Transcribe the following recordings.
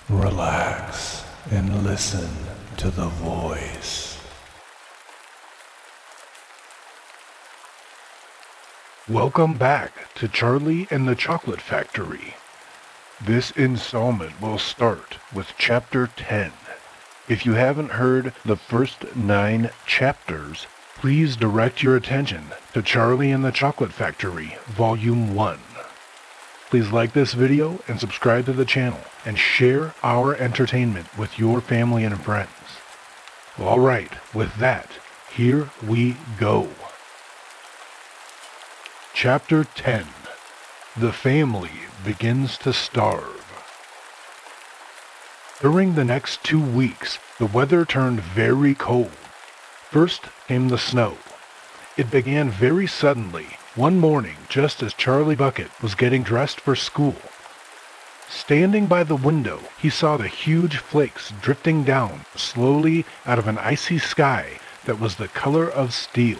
Relax and listen to the voice. Welcome back to Charlie and the Chocolate Factory. This installment will start with Chapter 10. If you haven't heard the first 9 chapters, please direct your attention to Charlie and the Chocolate Factory, Volume 1. Please like this video and subscribe to the channel and share our entertainment with your family and friends. Alright, with that, here we go. Chapter 10. The family begins to starve. During the next 2 weeks, the weather turned very cold. First came the snow. It began very suddenly, one morning just as Charlie Bucket was getting dressed for school. Standing by the window, he saw the huge flakes drifting down slowly out of an icy sky that was the color of steel.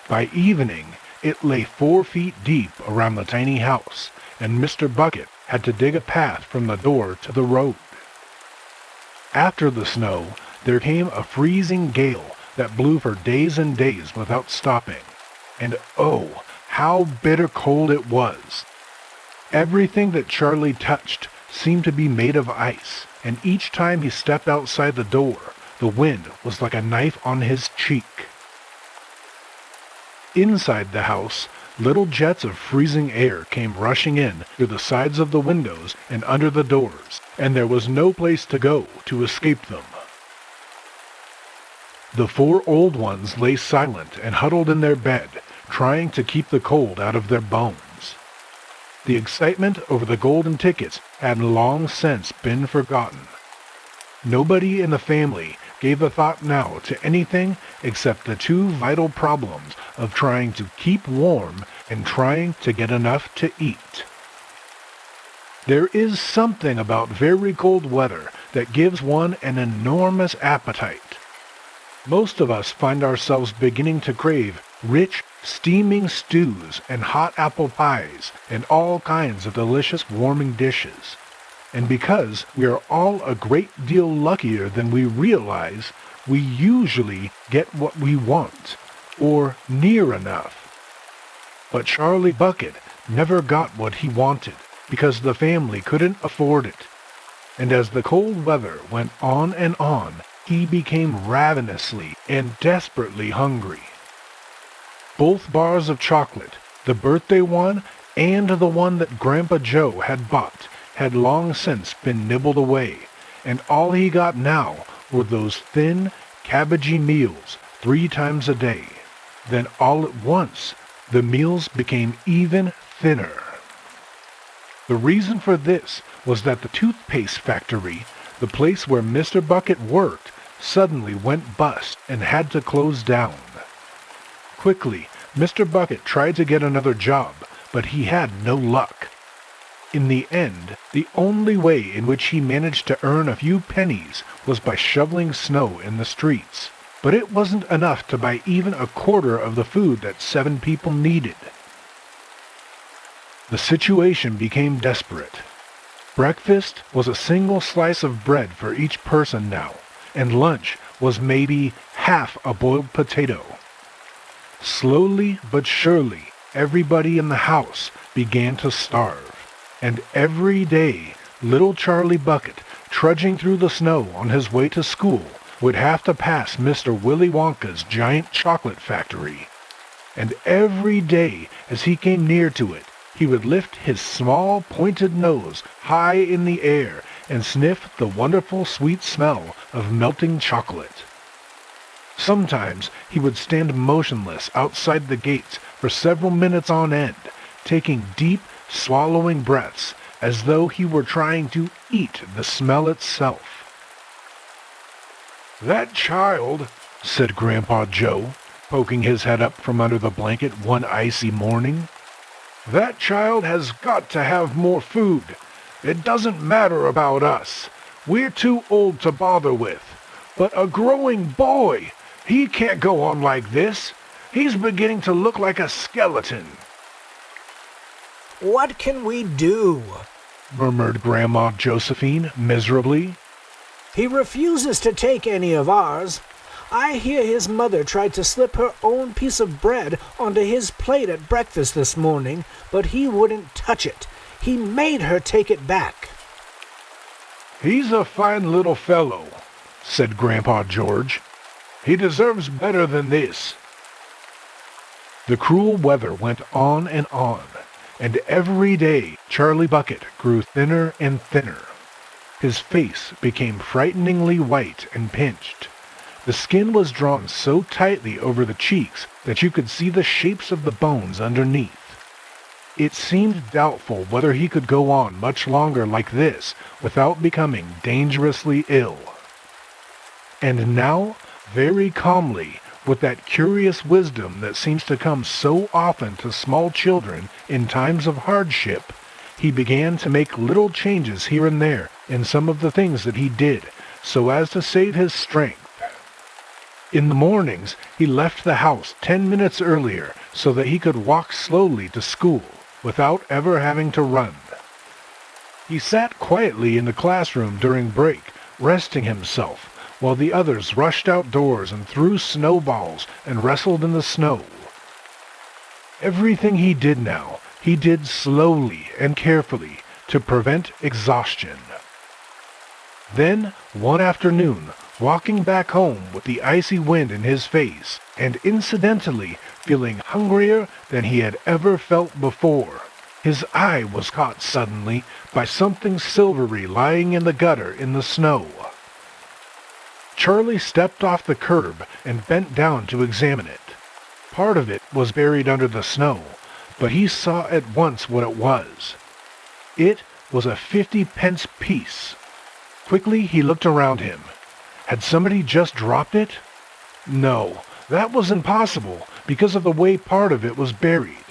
By evening, it lay 4 feet deep around the tiny house, and Mr. Bucket had to dig a path from the door to the road. After the snow, there came a freezing gale that blew for days and days without stopping. And oh, how bitter cold it was. Everything that Charlie touched seemed to be made of ice, and each time he stepped outside the door, the wind was like a knife on his cheek. Inside the house, little jets of freezing air came rushing in through the sides of the windows and under the doors, and there was no place to go to escape them. The 4 old ones lay silent and huddled in their bed, trying to keep the cold out of their bones. The excitement over the golden tickets had long since been forgotten. Nobody in the family gave a thought now to anything except the 2 vital problems of trying to keep warm and trying to get enough to eat. There is something about very cold weather that gives one an enormous appetite. Most of us find ourselves beginning to crave rich, steaming stews and hot apple pies and all kinds of delicious warming dishes. And because we are all a great deal luckier than we realize, we usually get what we want, or near enough. But Charlie Bucket never got what he wanted because the family couldn't afford it. And as the cold weather went on and on, he became ravenously and desperately hungry. Both bars of chocolate, the birthday one and the one that Grandpa Joe had bought, had long since been nibbled away, and all he got now were those thin, cabbagey meals 3 times a day. Then all at once, the meals became even thinner. The reason for this was that the toothpaste factory, the place where Mr. Bucket worked, suddenly went bust and had to close down. Quickly, Mr. Bucket tried to get another job, but he had no luck. In the end, the only way in which he managed to earn a few pennies was by shoveling snow in the streets. But it wasn't enough to buy even a quarter of the food that 7 people needed. The situation became desperate. Breakfast was a single slice of bread for each person now, and lunch was maybe half a boiled potato. Slowly but surely, everybody in the house began to starve, and every day, little Charlie Bucket, trudging through the snow on his way to school, would have to pass Mr. Willy Wonka's giant chocolate factory. And every day, as he came near to it, he would lift his small, pointed nose high in the air and sniff the wonderful sweet smell of melting chocolate. Sometimes he would stand motionless outside the gates for several minutes on end, taking deep, swallowing breaths as though he were trying to eat the smell itself. "That child," said Grandpa Joe, poking his head up from under the blanket one icy morning, "that child has got to have more food. It doesn't matter about us. We're too old to bother with. But a growing boy, he can't go on like this. He's beginning to look like a skeleton." What can we do? murmured Grandma Josephine miserably. He refuses to take any of ours. I hear his mother tried to slip her own piece of bread onto his plate at breakfast this morning, but he wouldn't touch it. He made her take it back. He's a fine little fellow, said Grandpa George. He deserves better than this. The cruel weather went on, and every day Charlie Bucket grew thinner and thinner. His face became frighteningly white and pinched. The skin was drawn so tightly over the cheeks that you could see the shapes of the bones underneath. It seemed doubtful whether he could go on much longer like this without becoming dangerously ill. And now, very calmly, with that curious wisdom that seems to come so often to small children in times of hardship, he began to make little changes here and there in some of the things that he did, so as to save his strength. In the mornings, he left the house 10 minutes earlier so that he could walk slowly to school without ever having to run. He sat quietly in the classroom during break, resting himself, while the others rushed outdoors and threw snowballs and wrestled in the snow. Everything he did now, he did slowly and carefully to prevent exhaustion. Then, one afternoon, walking back home with the icy wind in his face, and incidentally feeling hungrier than he had ever felt before, his eye was caught suddenly by something silvery lying in the gutter in the snow. Charlie stepped off the curb and bent down to examine it. Part of it was buried under the snow, but he saw at once what it was. It was a 50-pence piece. Quickly he looked around him. Had somebody just dropped it? No, that was impossible because of the way part of it was buried.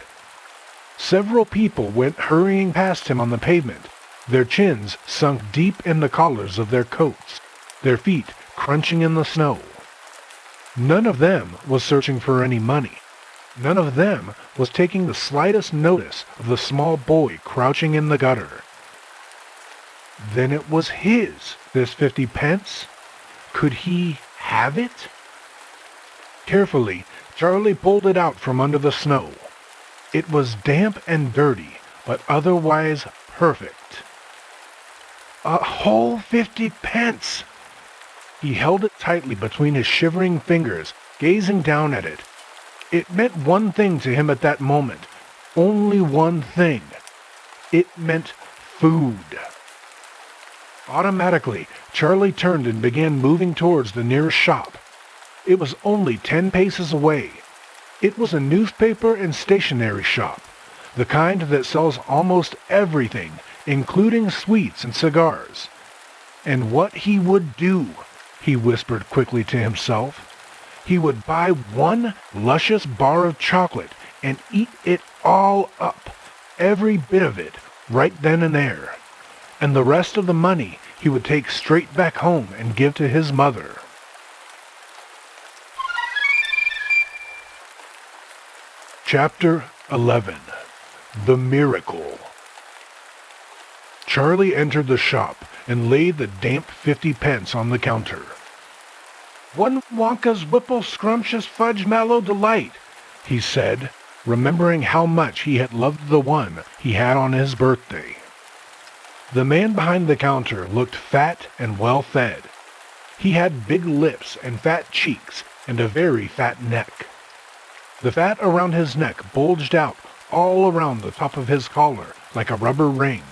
Several people went hurrying past him on the pavement, their chins sunk deep in the collars of their coats, their feet crunching in the snow. None of them was searching for any money. None of them was taking the slightest notice of the small boy crouching in the gutter. Then it was his, this 50 pence. Could he have it? Carefully, Charlie pulled it out from under the snow. It was damp and dirty, but otherwise perfect. A whole 50 pence! He held it tightly between his shivering fingers, gazing down at it. It meant one thing to him at that moment. Only one thing. It meant food. Automatically, Charlie turned and began moving towards the nearest shop. It was only 10 paces away. It was a newspaper and stationery shop, the kind that sells almost everything, including sweets and cigars. And what he would do, he whispered quickly to himself. He would buy one luscious bar of chocolate and eat it all up, every bit of it, right then and there. And the rest of the money he would take straight back home and give to his mother. Chapter 11. The Miracle. Charlie entered the shop and laid the damp 50 pence on the counter. "One Wonka's Whipple Scrumptious Fudge Mallow Delight," he said, remembering how much he had loved the one he had on his birthday. The man behind the counter looked fat and well-fed. He had big lips and fat cheeks and a very fat neck. The fat around his neck bulged out all around the top of his collar like a rubber ring.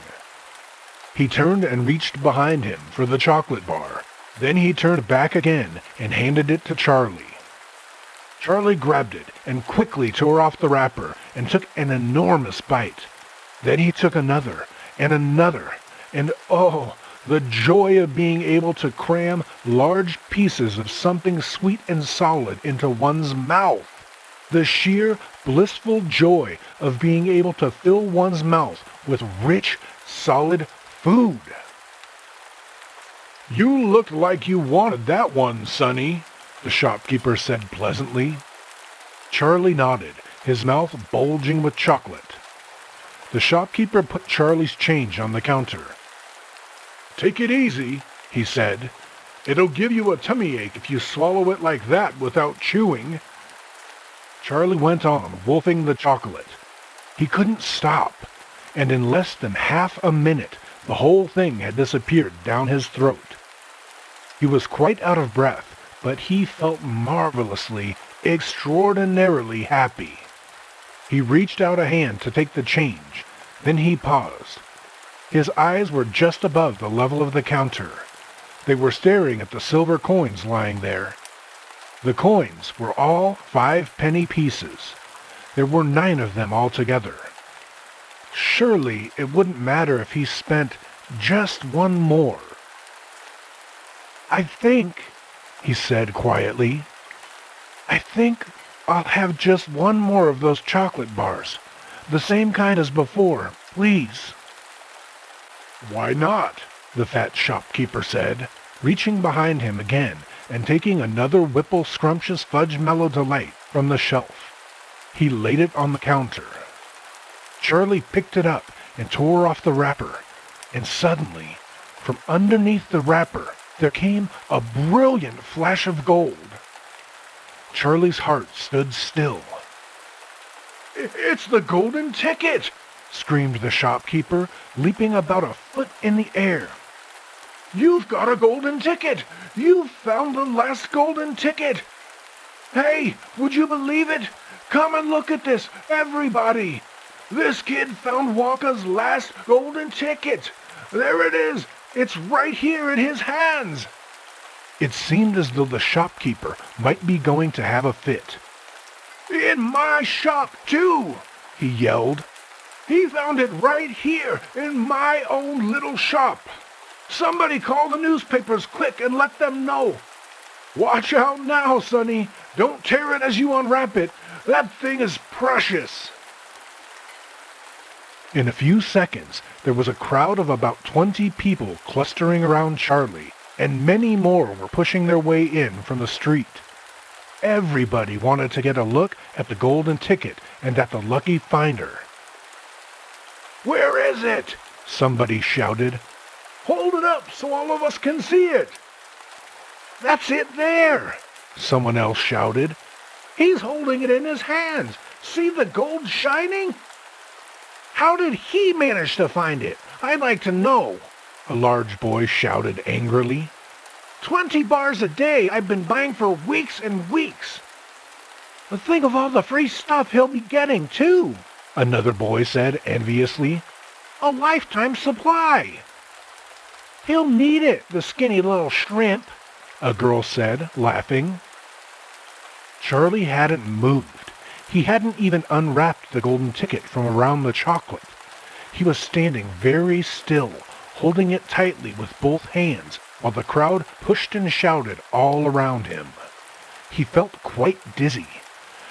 He turned and reached behind him for the chocolate bar. Then he turned back again and handed it to Charlie. Charlie grabbed it and quickly tore off the wrapper and took an enormous bite. Then he took another and another, and oh, the joy of being able to cram large pieces of something sweet and solid into one's mouth. The sheer, blissful joy of being able to fill one's mouth with rich, solid food. "You looked like you wanted that one, Sonny," the shopkeeper said pleasantly. Charlie nodded, his mouth bulging with chocolate. The shopkeeper put Charlie's change on the counter. "Take it easy," he said. "It'll give you a tummy ache if you swallow it like that without chewing." Charlie went on, wolfing the chocolate. He couldn't stop, and in less than half a minute, the whole thing had disappeared down his throat. He was quite out of breath, but he felt marvelously, extraordinarily happy. He reached out a hand to take the change. Then he paused. His eyes were just above the level of the counter. They were staring at the silver coins lying there. The coins were all 5-penny pieces. There were 9 of them altogether. Surely it wouldn't matter if he spent just one more. "I think," he said quietly, "I think I'll have just one more of those chocolate bars. The same kind as before, please." "Why not?" the fat shopkeeper said, reaching behind him again and taking another Whipple Scrumptious Fudge Mellow Delight from the shelf. He laid it on the counter. Charlie picked it up and tore off the wrapper, and suddenly, from underneath the wrapper, there came a brilliant flash of gold. Charlie's heart stood still. "It's the golden ticket!" screamed the shopkeeper, leaping about a foot in the air. "You've got a golden ticket! You've found the last golden ticket! Hey, would you believe it? Come and look at this, everybody! This kid found Wonka's last golden ticket! There it is! It's right here in his hands!" It seemed as though the shopkeeper might be going to have a fit. "In my shop, too!" he yelled. "He found it right here in my own little shop! Somebody call the newspapers quick and let them know! Watch out now, Sonny! Don't tear it as you unwrap it! That thing is precious!" In a few seconds, there was a crowd of about 20 people clustering around Charlie, and many more were pushing their way in from the street. Everybody wanted to get a look at the golden ticket and at the lucky finder. "Where is it?" somebody shouted. "Hold it up so all of us can see it." "That's it there," someone else shouted. "He's holding it in his hands. See the gold shining?" "How did he manage to find it? I'd like to know," a large boy shouted angrily. 20 bars a day I've been buying for weeks and weeks." "But think of all the free stuff he'll be getting, too," another boy said enviously. "A lifetime supply." "He'll need it, the skinny little shrimp," a girl said, laughing. Charlie hadn't moved. He hadn't even unwrapped the golden ticket from around the chocolate. He was standing very still, holding it tightly with both hands, while the crowd pushed and shouted all around him. He felt quite dizzy.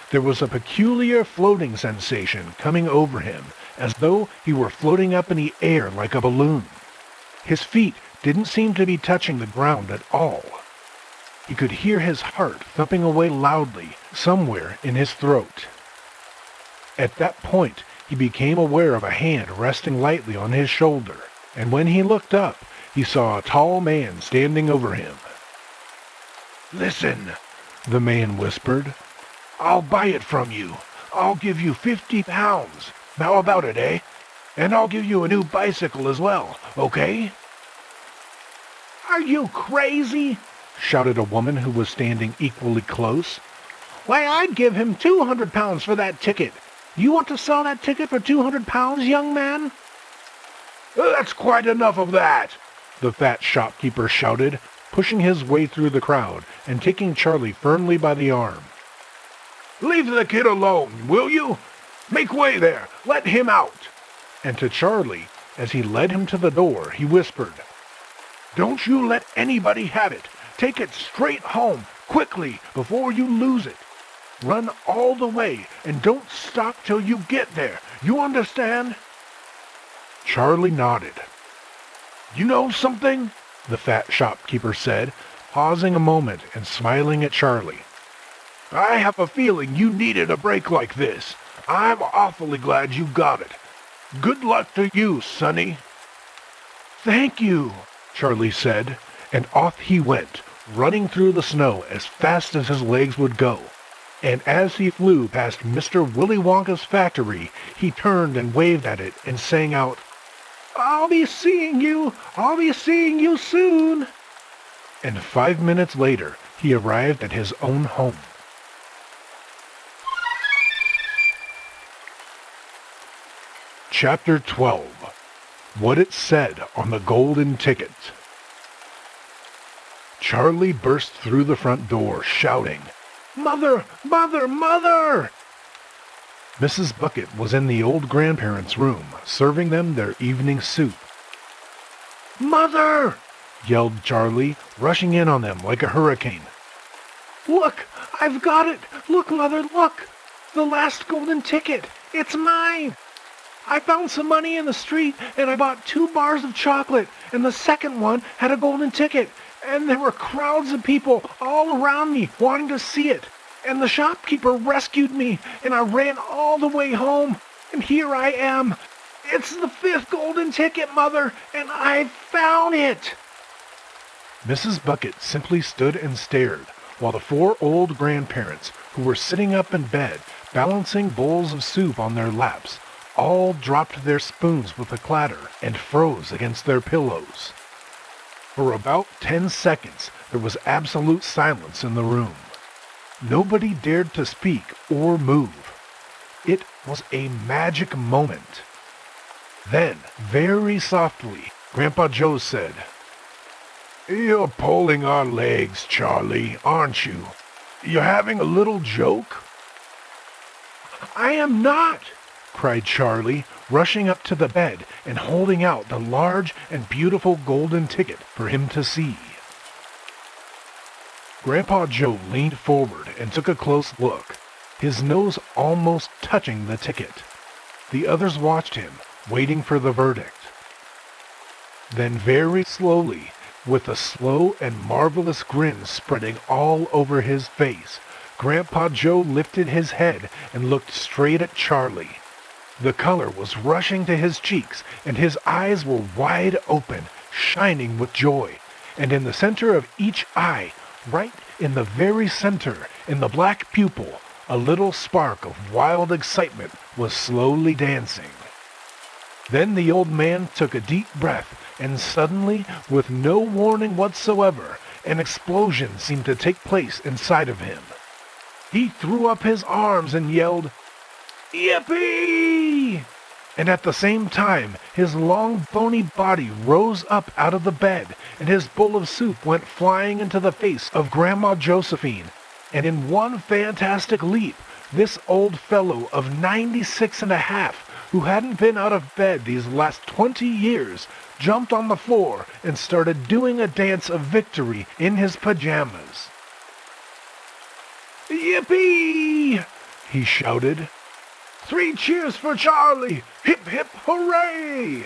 There was a peculiar floating sensation coming over him, as though he were floating up in the air like a balloon. His feet didn't seem to be touching the ground at all. He could hear his heart thumping away loudly somewhere in his throat. At that point, he became aware of a hand resting lightly on his shoulder, and when he looked up, he saw a tall man standing over him. "Listen," the man whispered. "I'll buy it from you. I'll give you 50 pounds. How about it, eh? And I'll give you a new bicycle as well, okay?" "Are you crazy?" shouted a woman who was standing equally close. "Why, I'd give him 200 pounds for that ticket. You want to sell that ticket for 200 pounds, young man?" "That's quite enough of that," the fat shopkeeper shouted, pushing his way through the crowd and taking Charlie firmly by the arm. "Leave the kid alone, will you? Make way there! Let him out!" And to Charlie, as he led him to the door, he whispered, "Don't you let anybody have it. Take it straight home, quickly, before you lose it. Run all the way, and don't stop till you get there. You understand?" Charlie nodded. "You know something?" the fat shopkeeper said, pausing a moment and smiling at Charlie. "I have a feeling you needed a break like this. I'm awfully glad you got it. Good luck to you, Sonny." "Thank you," Charlie said, and off he went, running through the snow as fast as his legs would go. And as he flew past Mr. Willy Wonka's factory, he turned and waved at it and sang out, I'll be seeing you soon." And 5 minutes later, he arrived at his own home. Chapter 12. What It Said on the Golden Ticket. Charlie burst through the front door, shouting, "Mother! Mother! Mother!" Mrs. Bucket was in the old grandparents' room, serving them their evening soup. "Mother!" yelled Charlie, rushing in on them like a hurricane. "Look! I've got it! Look, Mother, look! The last golden ticket! It's mine! I found some money in the street, and I bought 2 bars of chocolate, and the second one had a golden ticket, and there were crowds of people all around me wanting to see it, and the shopkeeper rescued me, and I ran all the way home, and here I am. It's the 5th golden ticket, Mother, and I found it!" Mrs. Bucket simply stood and stared, while the 4 old grandparents, who were sitting up in bed, balancing bowls of soup on their laps, all dropped their spoons with a clatter and froze against their pillows. For about 10 seconds, there was absolute silence in the room. Nobody dared to speak or move. It was a magic moment. Then, very softly, Grandpa Joe said, "You're pulling our legs, Charlie, aren't you? You're having a little joke?" "I am not!" cried Charlie, rushing up to the bed and holding out the large and beautiful golden ticket for him to see. Grandpa Joe leaned forward and took a close look, his nose almost touching the ticket. The others watched him, waiting for the verdict. Then very slowly, with a slow and marvelous grin spreading all over his face, Grandpa Joe lifted his head and looked straight at Charlie. The color was rushing to his cheeks, and his eyes were wide open, shining with joy. And in the center of each eye, right in the very center, in the black pupil, a little spark of wild excitement was slowly dancing. Then the old man took a deep breath, and suddenly, with no warning whatsoever, an explosion seemed to take place inside of him. He threw up his arms and yelled, "Yippee!" And at the same time, his long, bony body rose up out of the bed, and his bowl of soup went flying into the face of Grandma Josephine. And in one fantastic leap, this old fellow of 96 and a half, who hadn't been out of bed these last 20 years, jumped on the floor and started doing a dance of victory in his pajamas. "Yippee!" he shouted. "3 cheers for Charlie! Hip, hip, hooray!"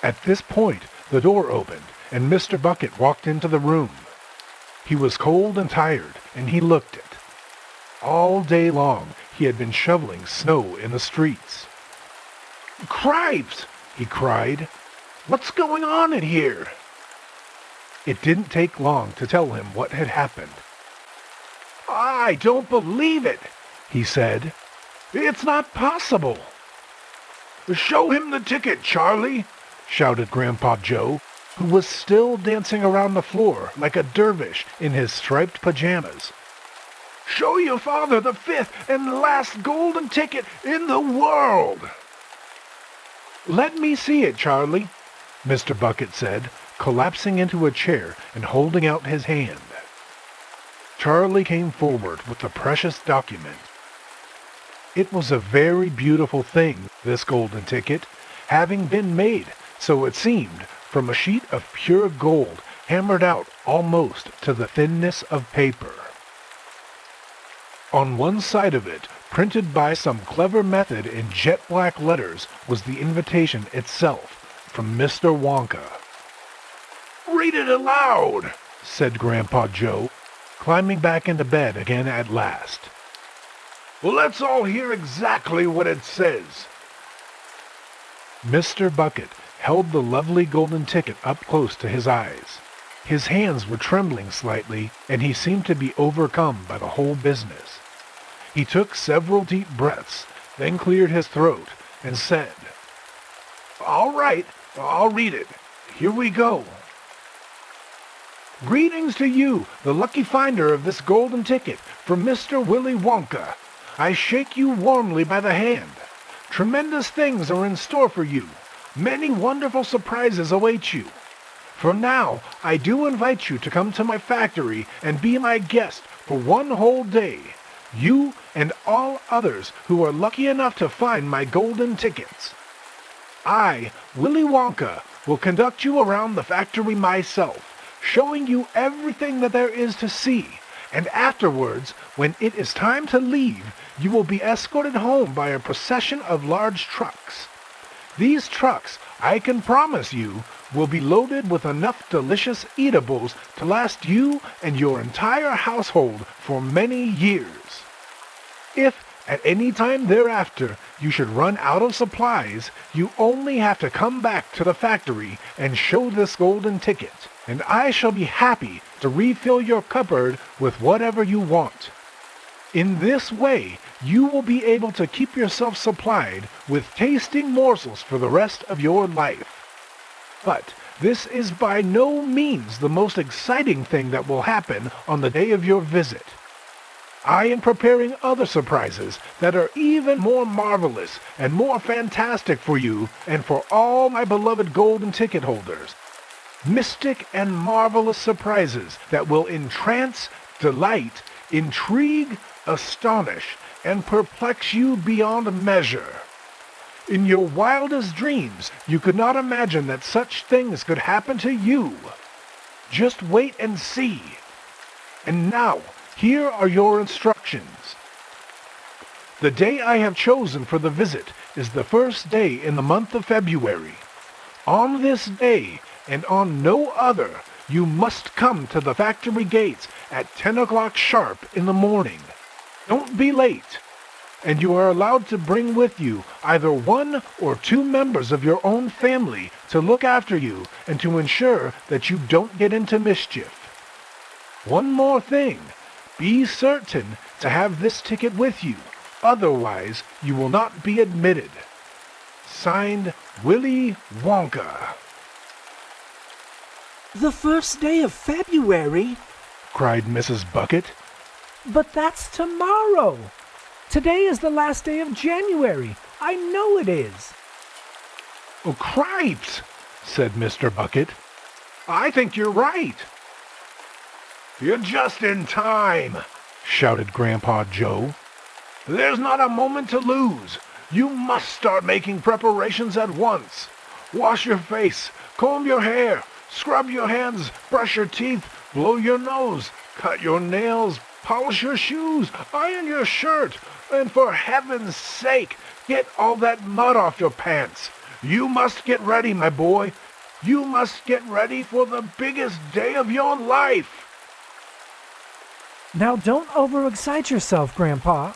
At this point, the door opened, and Mr. Bucket walked into the room. He was cold and tired, and he looked it. All day long, he had been shoveling snow in the streets. "Cripes!" he cried. "What's going on in here?" It didn't take long to tell him what had happened. "I don't believe it," he said. "It's not possible." "Show him the ticket, Charlie," shouted Grandpa Joe, who was still dancing around the floor like a dervish in his striped pajamas. "Show your father the 5th and last golden ticket in the world." "Let me see it, Charlie," Mr. Bucket said, collapsing into a chair and holding out his hand. Charlie came forward with the precious document. It was a very beautiful thing, this golden ticket, having been made, so it seemed, from a sheet of pure gold hammered out almost to the thinness of paper. On one side of it, printed by some clever method in jet-black letters, was the invitation itself, from Mr. Wonka. "Read it aloud," said Grandpa Joe, climbing back into bed again at last. "Well, let's all hear exactly what it says." Mr. Bucket held the lovely golden ticket up close to his eyes. His hands were trembling slightly, and he seemed to be overcome by the whole business. He took several deep breaths, then cleared his throat, and said, "All right, I'll read it. Here we go. Greetings to you, the lucky finder of this golden ticket, from Mr. Willy Wonka. I shake you warmly by the hand. Tremendous things are in store for you. Many wonderful surprises await you. For now, I do invite you to come to my factory and be my guest for one whole day. You and all others who are lucky enough to find my golden tickets. I, Willy Wonka, will conduct you around the factory myself, showing you everything that there is to see, and afterwards, when it is time to leave, you will be escorted home by a procession of large trucks. These trucks, I can promise you, will be loaded with enough delicious eatables to last you and your entire household for many years. If at any time thereafter you should run out of supplies, you only have to come back to the factory and show this golden ticket, and I shall be happy to refill your cupboard with whatever you want. In this way, you will be able to keep yourself supplied with tasting morsels for the rest of your life. But this is by no means the most exciting thing that will happen on the day of your visit. I am preparing other surprises that are even more marvelous and more fantastic for you and for all my beloved golden ticket holders. Mystic and marvelous surprises that will entrance, delight, intrigue, astonish, and perplex you beyond measure. In your wildest dreams, you could not imagine that such things could happen to you. Just wait and see. And now, here are your instructions. The day I have chosen for the visit is the first day in the month of February. On this day, and on no other, you must come to the factory gates at 10 o'clock sharp in the morning. Don't be late. And you are allowed to bring with you either one or two members of your own family to look after you and to ensure that you don't get into mischief. One more thing. Be certain to have this ticket with you. Otherwise, you will not be admitted. Signed, Willy Wonka. The first day of February? Cried Mrs. Bucket. But that's tomorrow. Today is the last day of January. I know it is. Oh, cripes, said Mr. Bucket. I think you're right. You're just in time, shouted Grandpa Joe. There's not a moment to lose. You must start making preparations at once. Wash your face, comb your hair, scrub your hands, brush your teeth, blow your nose, cut your nails, polish your shoes, iron your shirt, and for heaven's sake, get all that mud off your pants. You must get ready, my boy. You must get ready for the biggest day of your life. Now don't overexcite yourself, Grandpa,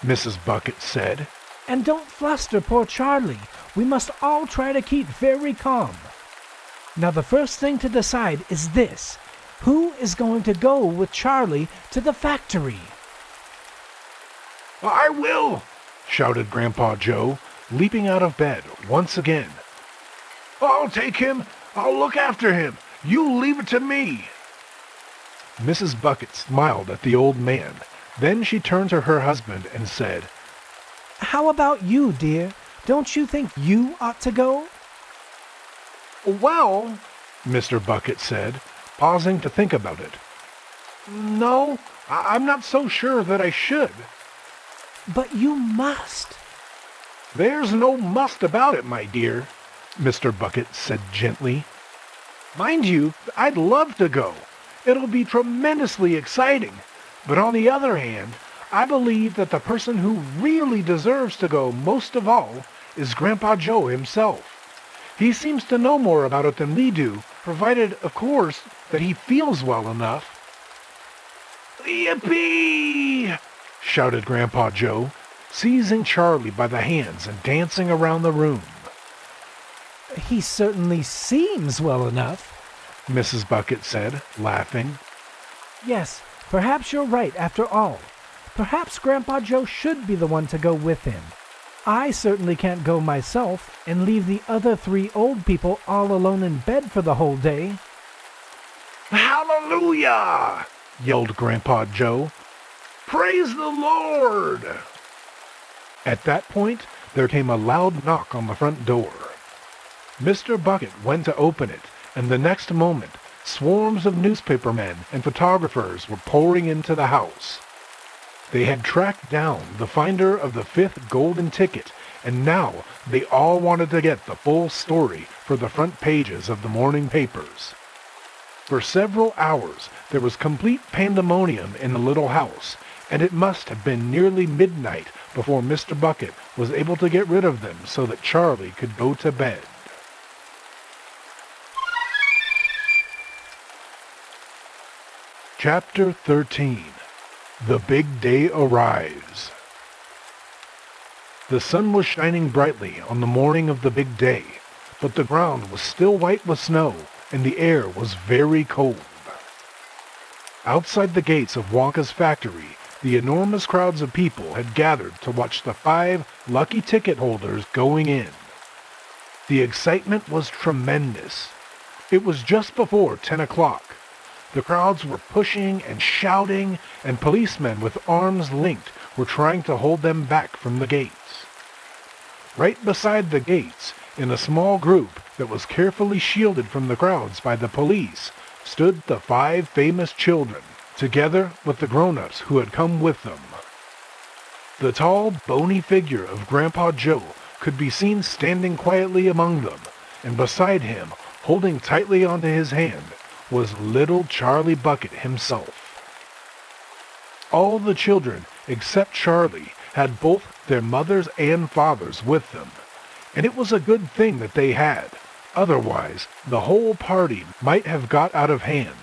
Mrs. Bucket said. And don't fluster poor Charlie. We must all try to keep very calm. Now the first thing to decide is this. Who is going to go with Charlie to the factory? I will, shouted Grandpa Joe, leaping out of bed once again. I'll take him. I'll look after him. You leave it to me. Mrs. Bucket smiled at the old man. Then she turned to her husband and said, How about you, dear? Don't you think you ought to go? Well, Mr. Bucket said, pausing to think about it. No, I'm not so sure that I should. But you must. There's no must about it, my dear, Mr. Bucket said gently. Mind you, I'd love to go. It'll be tremendously exciting. But on the other hand, I believe that the person who really deserves to go most of all is Grandpa Joe himself. He seems to know more about it than we do, provided, of course, that he feels well enough. Yippee! Shouted Grandpa Joe, seizing Charlie by the hands and dancing around the room. He certainly seems well enough, Mrs. Bucket said, laughing. Yes, perhaps you're right after all. Perhaps Grandpa Joe should be the one to go with him. I certainly can't go myself and leave the other 3 old people all alone in bed for the whole day. Hallelujah! Yelled Grandpa Joe. Praise the Lord! At that point, there came a loud knock on the front door. Mr. Bucket went to open it, and the next moment, swarms of newspapermen and photographers were pouring into the house. They had tracked down the finder of the 5th golden ticket, and now they all wanted to get the full story for the front pages of the morning papers. For several hours, there was complete pandemonium in the little house, and it must have been nearly midnight before Mr. Bucket was able to get rid of them so that Charlie could go to bed. Chapter 13. The Big Day Arrives. The sun was shining brightly on the morning of the big day, but the ground was still white with snow, and the air was very cold. Outside the gates of Wonka's factory, the enormous crowds of people had gathered to watch the 5 lucky ticket holders going in. The excitement was tremendous. It was just before 10 o'clock. The crowds were pushing and shouting, and policemen with arms linked were trying to hold them back from the gates. Right beside the gates, in a small group that was carefully shielded from the crowds by the police, stood the 5 famous children, together with the grown-ups who had come with them. The tall, bony figure of Grandpa Joe could be seen standing quietly among them, and beside him, holding tightly onto his hand, was little Charlie Bucket himself. All the children, except Charlie, had both their mothers and fathers with them, and it was a good thing that they had. Otherwise, the whole party might have got out of hand.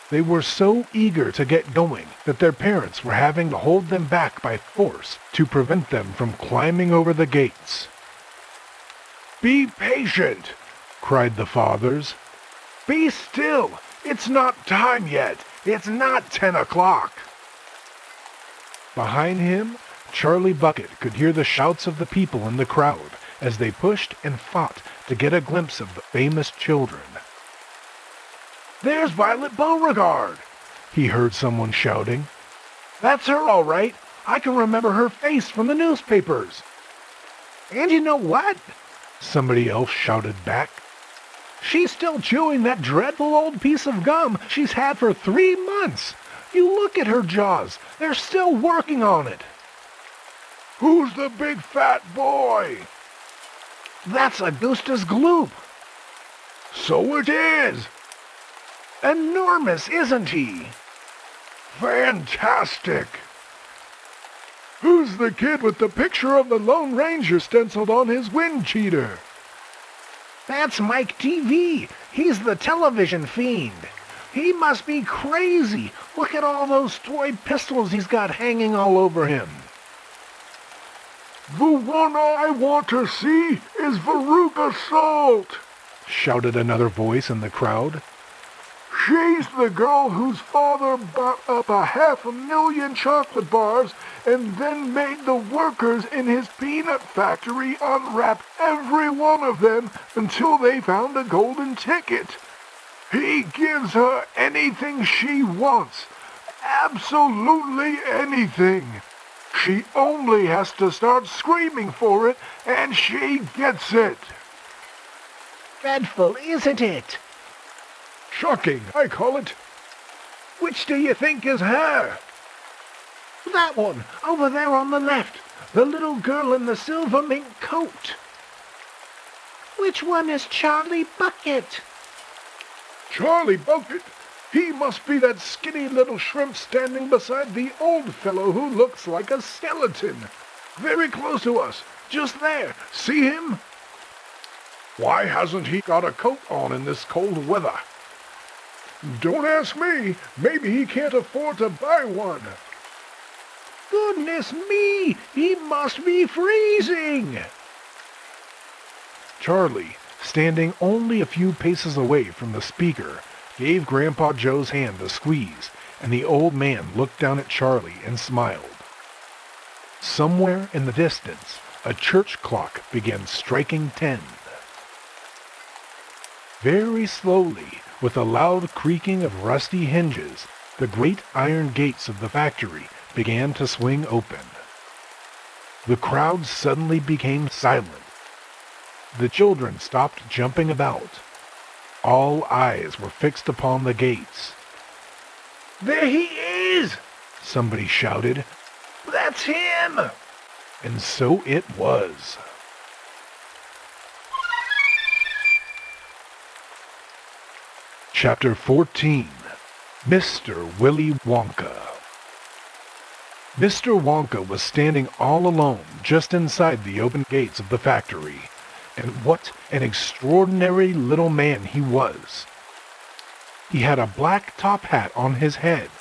They were so eager to get going that their parents were having to hold them back by force to prevent them from climbing over the gates. "Be patient," cried the fathers. "Be still! It's not time yet! It's not 10 o'clock!" Behind him, Charlie Bucket could hear the shouts of the people in the crowd as they pushed and fought to get a glimpse of the famous children. "There's Violet Beauregard!" he heard someone shouting. "That's her all right! I can remember her face from the newspapers!" "And you know what?" somebody else shouted back. "She's still chewing that dreadful old piece of gum she's had for 3 months. You look at her jaws. They're still working on it." "Who's the big fat boy?" "That's Augustus Gloop." "So it is." "Enormous, isn't he?" "Fantastic." "Who's the kid with the picture of the Lone Ranger stenciled on his wind cheater?" "That's Mike TV. He's the television fiend. He must be crazy. Look at all those toy pistols he's got hanging all over him." "The one I want to see is Veruca Salt," shouted another voice in the crowd. "She's the girl whose father bought up 500,000 chocolate bars and then made the workers in his peanut factory unwrap every one of them until they found a golden ticket. He gives her anything she wants, absolutely anything. She only has to start screaming for it, and she gets it." "Dreadful, isn't it?" "Shocking, I call it." "Which do you think is her?" "That one, over there on the left. The little girl in the silver mink coat." "Which one is Charlie Bucket?" "Charlie Bucket? He must be that skinny little shrimp standing beside the old fellow who looks like a skeleton. Very close to us. Just there. See him?" "Why hasn't he got a coat on in this cold weather?" "Don't ask me. Maybe he can't afford to buy one." "Goodness me! He must be freezing!" Charlie, standing only a few paces away from the speaker, gave Grandpa Joe's hand a squeeze, and the old man looked down at Charlie and smiled. Somewhere in the distance, a church clock began striking 10. Very slowly, with a loud creaking of rusty hinges, the great iron gates of the factory began to swing open. The crowd suddenly became silent. The children stopped jumping about. All eyes were fixed upon the gates. "There he is!" somebody shouted. "That's him!" And so it was. Chapter 14. Mr. Willy Wonka. Mr. Wonka was standing all alone just inside the open gates of the factory, and what an extraordinary little man he was. He had a black top hat on his head.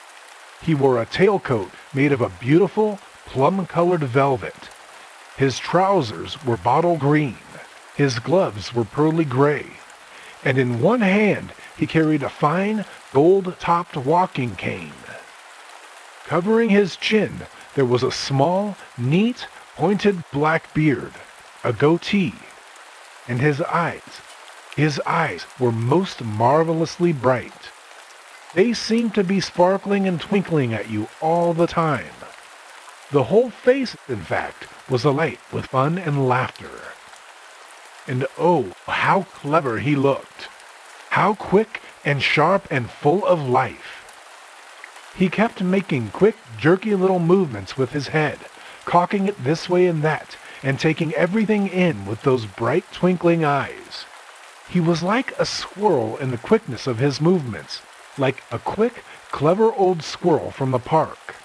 He wore a tailcoat made of a beautiful, plum-colored velvet. His trousers were bottle green. His gloves were pearly gray. And in one hand he carried a fine, gold-topped walking cane. Covering his chin, there was a small, neat, pointed black beard, a goatee, and his eyes were most marvelously bright. They seemed to be sparkling and twinkling at you all the time. The whole face, in fact, was alight with fun and laughter. And oh, how clever he looked! How quick and sharp and full of life! He kept making quick, jerky little movements with his head, cocking it this way and that, and taking everything in with those bright, twinkling eyes. He was like a squirrel in the quickness of his movements, like a quick, clever old squirrel from the park.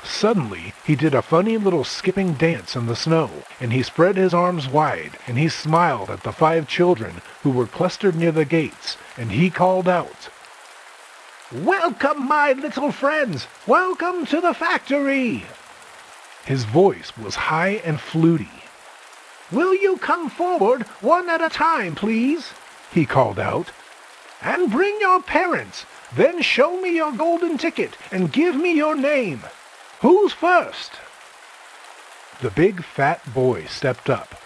Suddenly, he did a funny little skipping dance in the snow, and he spread his arms wide, and he smiled at the 5 children who were clustered near the gates, and he called out, "Welcome, my little friends! Welcome to the factory!" His voice was high and fluty. "Will you come forward one at a time, please?" he called out. "And bring your parents. Then show me your golden ticket and give me your name. Who's first?" The big fat boy stepped up.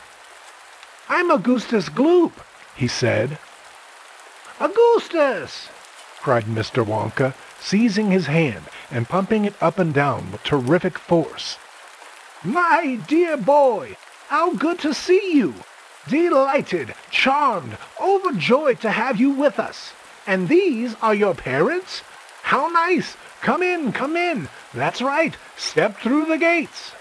"I'm Augustus Gloop," he said. "Augustus!" cried Mr. Wonka, seizing his hand and pumping it up and down with terrific force. "My dear boy, how good to see you! Delighted, charmed, overjoyed to have you with us. And these are your parents? How nice! Come in, come in! That's right, step through the gates!"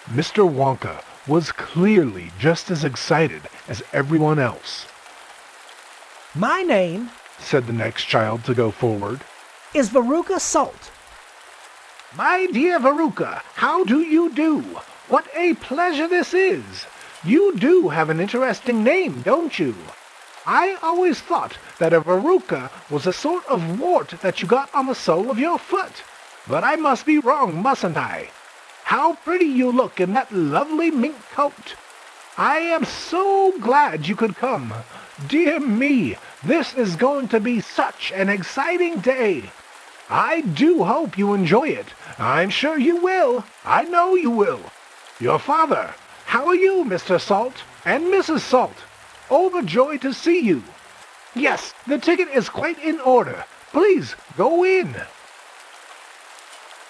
Mr. Wonka was clearly just as excited as everyone else. "My name," said the next child to go forward, "is Veruca Salt." "My dear Veruca, how do you do? What a pleasure this is! You do have an interesting name, don't you? I always thought that a verruca was a sort of wart that you got on the sole of your foot. But I must be wrong, mustn't I? How pretty you look in that lovely mink coat! I am so glad you could come. Dear me, this is going to be such an exciting day. I do hope you enjoy it. I'm sure you will. I know you will. Your father, how are you, Mr. Salt and Mrs. Salt? Overjoyed to see you. Yes, the ticket is quite in order. Please, go in."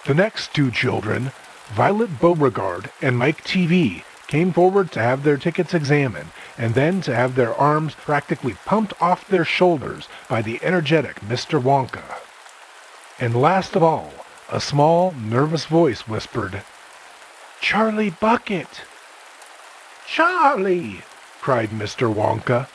The next 2 children, Violet Beauregard and Mike TV, came forward to have their tickets examined, and then to have their arms practically pumped off their shoulders by the energetic Mr. Wonka. And last of all, a small, nervous voice whispered, "Charlie Bucket!" "Charlie!" cried Mr. Wonka.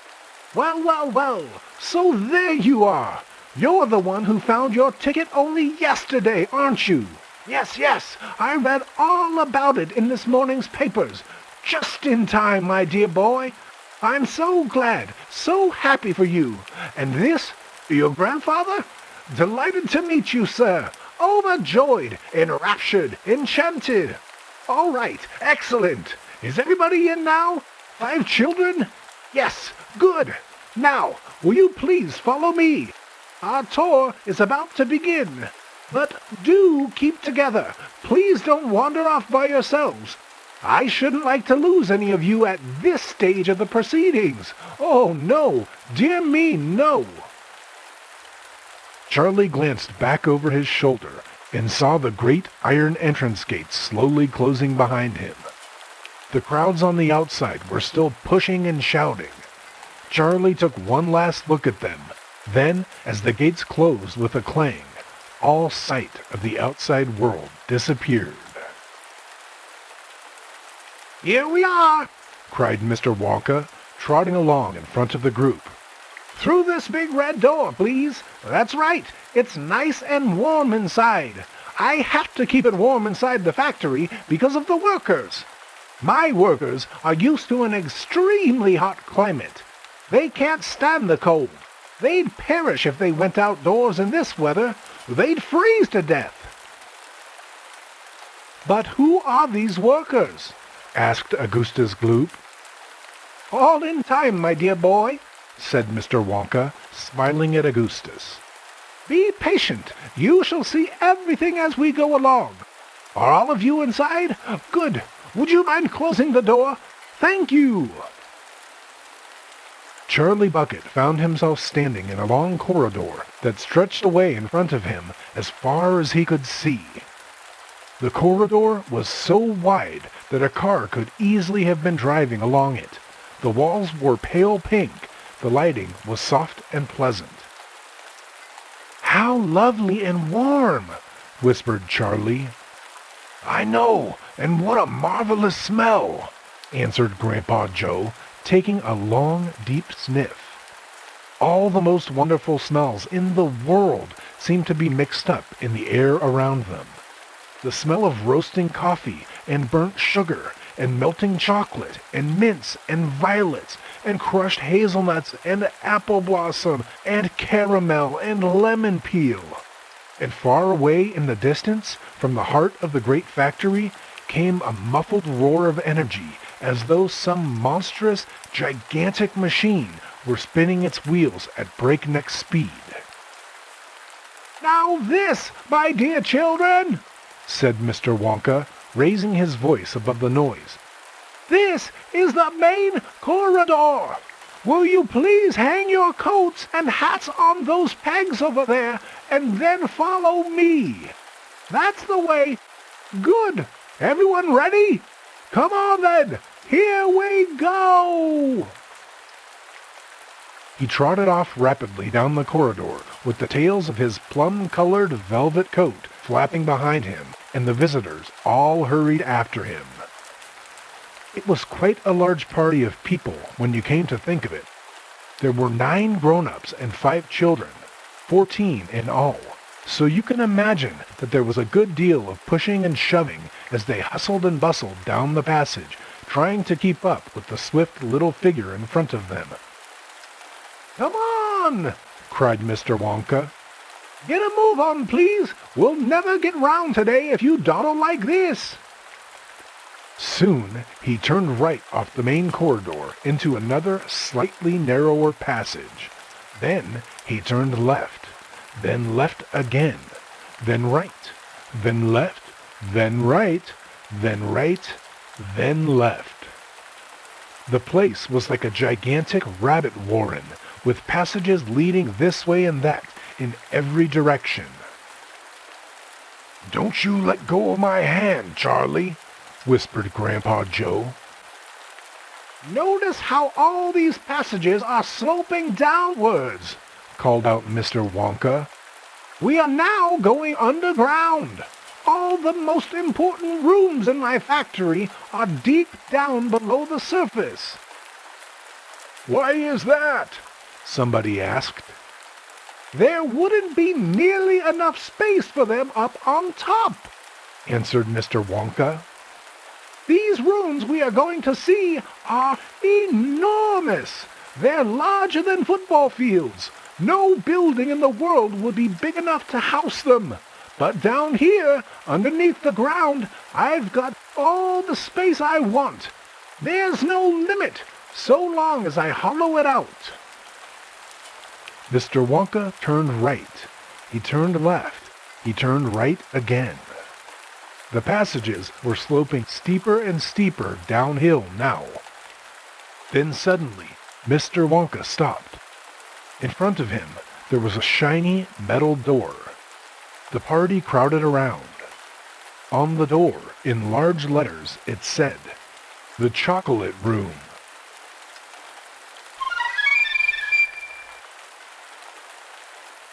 "Well, well, well, so there you are. You're the one who found your ticket only yesterday, aren't you? Yes, yes, I read all about it in this morning's papers. Just in time, my dear boy. I'm so glad, so happy for you. And this, your grandfather? Delighted to meet you, sir. Overjoyed, enraptured, enchanted. All right, excellent. Is everybody in now? 5 children? Yes, good. Now, will you please follow me? Our tour is about to begin. But do keep together. Please don't wander off by yourselves. I shouldn't like to lose any of you at this stage of the proceedings. Oh, no. Dear me, no. Charlie glanced back over his shoulder and saw the great iron entrance gates slowly closing behind him. The crowds on the outside were still pushing and shouting. Charlie took one last look at them. Then, as the gates closed with a clang, all sight of the outside world disappeared. "Here we are!" cried Mr. Wonka, trotting along in front of the group. "Through this big red door, please. That's right. It's nice and warm inside. I have to keep it warm inside the factory because of the workers. My workers are used to an extremely hot climate. They can't stand the cold. They'd perish if they went outdoors in this weather. They'd freeze to death." "But who are these workers?" asked Augustus Gloop. "All in time, my dear boy," said Mr. Wonka, smiling at Augustus. "Be patient. You shall see everything as we go along. Are all of you inside? Good. Would you mind closing the door? Thank you." Charlie Bucket found himself standing in a long corridor that stretched away in front of him as far as he could see. The corridor was so wide that a car could easily have been driving along it. The walls were pale pink. The lighting was soft and pleasant. "How lovely and warm," whispered Charlie. "I know, and what a marvelous smell," answered Grandpa Joe, taking a long, deep sniff. All the most wonderful smells in the world seemed to be mixed up in the air around them. The smell of roasting coffee and burnt sugar and melting chocolate and mints and violets and crushed hazelnuts and apple blossom and caramel and lemon peel. And far away in the distance, from the heart of the great factory, came a muffled roar of energy, as though some monstrous, gigantic machine were spinning its wheels at breakneck speed. "Now this, my dear children," said Mr. Wonka, raising his voice above the noise. "This is the main corridor. Will you please hang your coats and hats on those pegs over there, and then follow me? That's the way. Good. Everyone ready? Come on then. Here we go!" He trotted off rapidly down the corridor with the tails of his plum-colored velvet coat flapping behind him, and the visitors all hurried after him. It was quite a large party of people when you came to think of it. There were 9 grown-ups and 5 children, 14 in all, so you can imagine that there was a good deal of pushing and shoving as they hustled and bustled down the passage, trying to keep up with the swift little figure in front of them. "Come on!" cried Mr. Wonka. "Get a move on, please. We'll never get round today if you dawdle like this." Soon he turned right off the main corridor into another slightly narrower passage. Then he turned left, then left again, then right, then left, then right, then right, then left. The place was like a gigantic rabbit warren, with passages leading this way and that in every direction. "Don't you let go of my hand, Charlie," whispered Grandpa Joe. "Notice how all these passages are sloping downwards," called out Mr. Wonka. "We are now going underground. All the most important rooms in my factory are deep down below the surface." "Why is that?" somebody asked. "There wouldn't be nearly enough space for them up on top," answered Mr. Wonka. "These rooms we are going to see are enormous. They're larger than football fields. No building in the world would be big enough to house them. But down here, underneath the ground, I've got all the space I want. There's no limit, so long as I hollow it out. Mr. Wonka turned right. He turned left. He turned right again. The passages were sloping steeper and steeper downhill now. Then suddenly, Mr. Wonka stopped. In front of him, there was a shiny metal door. The party crowded around. On the door, in large letters, it said, "The Chocolate Room."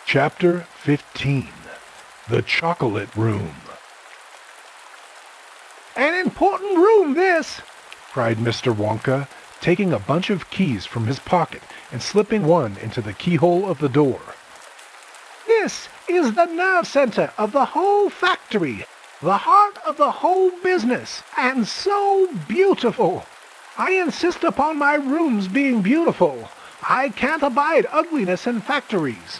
Chapter 15. The Chocolate Room. "An important room, this!" cried Mr. Wonka, taking a bunch of keys from his pocket and slipping one into the keyhole of the door. "This is the nerve center of the whole factory, the heart of the whole business, and so beautiful. I insist upon my rooms being beautiful. I can't abide ugliness in factories.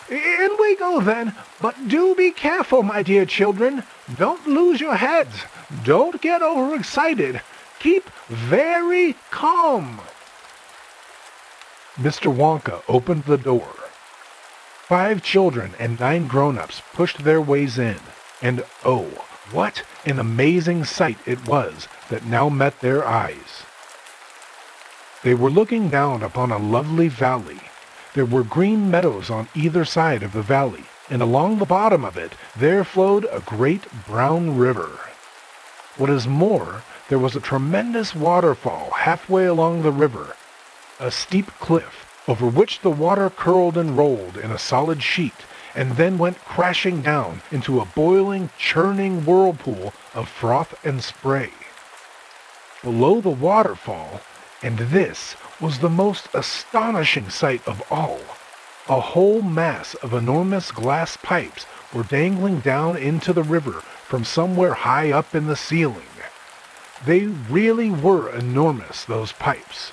In we go then, but do be careful, my dear children. Don't lose your heads. Don't get overexcited. Keep very calm." Mr. Wonka opened the door. 5 children and 9 grown-ups pushed their ways in, and oh, what an amazing sight it was that now met their eyes. They were looking down upon a lovely valley. There were green meadows on either side of the valley, and along the bottom of it there flowed a great brown river. What is more, there was a tremendous waterfall halfway along the river, a steep cliff over which the water curled and rolled in a solid sheet, and then went crashing down into a boiling, churning whirlpool of froth and spray. Below the waterfall, and this was the most astonishing sight of all, a whole mass of enormous glass pipes were dangling down into the river from somewhere high up in the ceiling. They really were enormous, those pipes.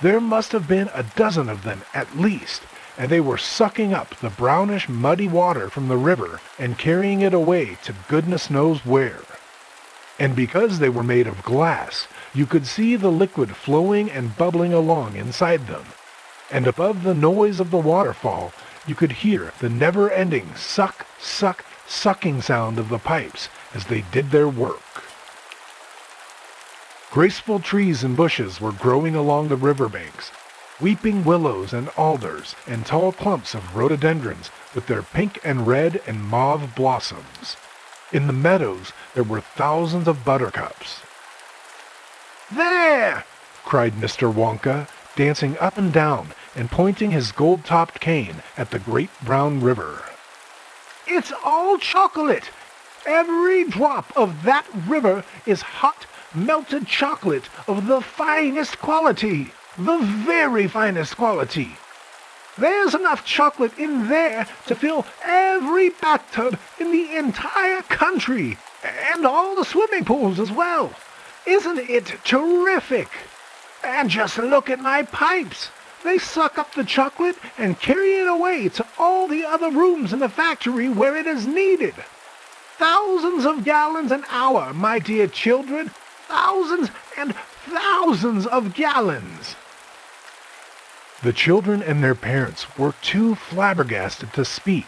There must have been a dozen of them at least, and they were sucking up the brownish, muddy water from the river and carrying it away to goodness knows where. And because they were made of glass, you could see the liquid flowing and bubbling along inside them. And above the noise of the waterfall, you could hear the never-ending suck, suck, sucking sound of the pipes as they did their work. Graceful trees and bushes were growing along the riverbanks, weeping willows and alders and tall clumps of rhododendrons with their pink and red and mauve blossoms. In the meadows there were thousands of buttercups. "There!" cried Mr. Wonka, dancing up and down and pointing his gold-topped cane at the great brown river. "It's all chocolate! Every drop of that river is hot, melted chocolate of the finest quality, the very finest quality. There's enough chocolate in there to fill every bathtub in the entire country, and all the swimming pools as well. Isn't it terrific? And just look at my pipes. They suck up the chocolate and carry it away to all the other rooms in the factory where it is needed. Thousands of gallons an hour, my dear children. Thousands and thousands of gallons." The children and their parents were too flabbergasted to speak.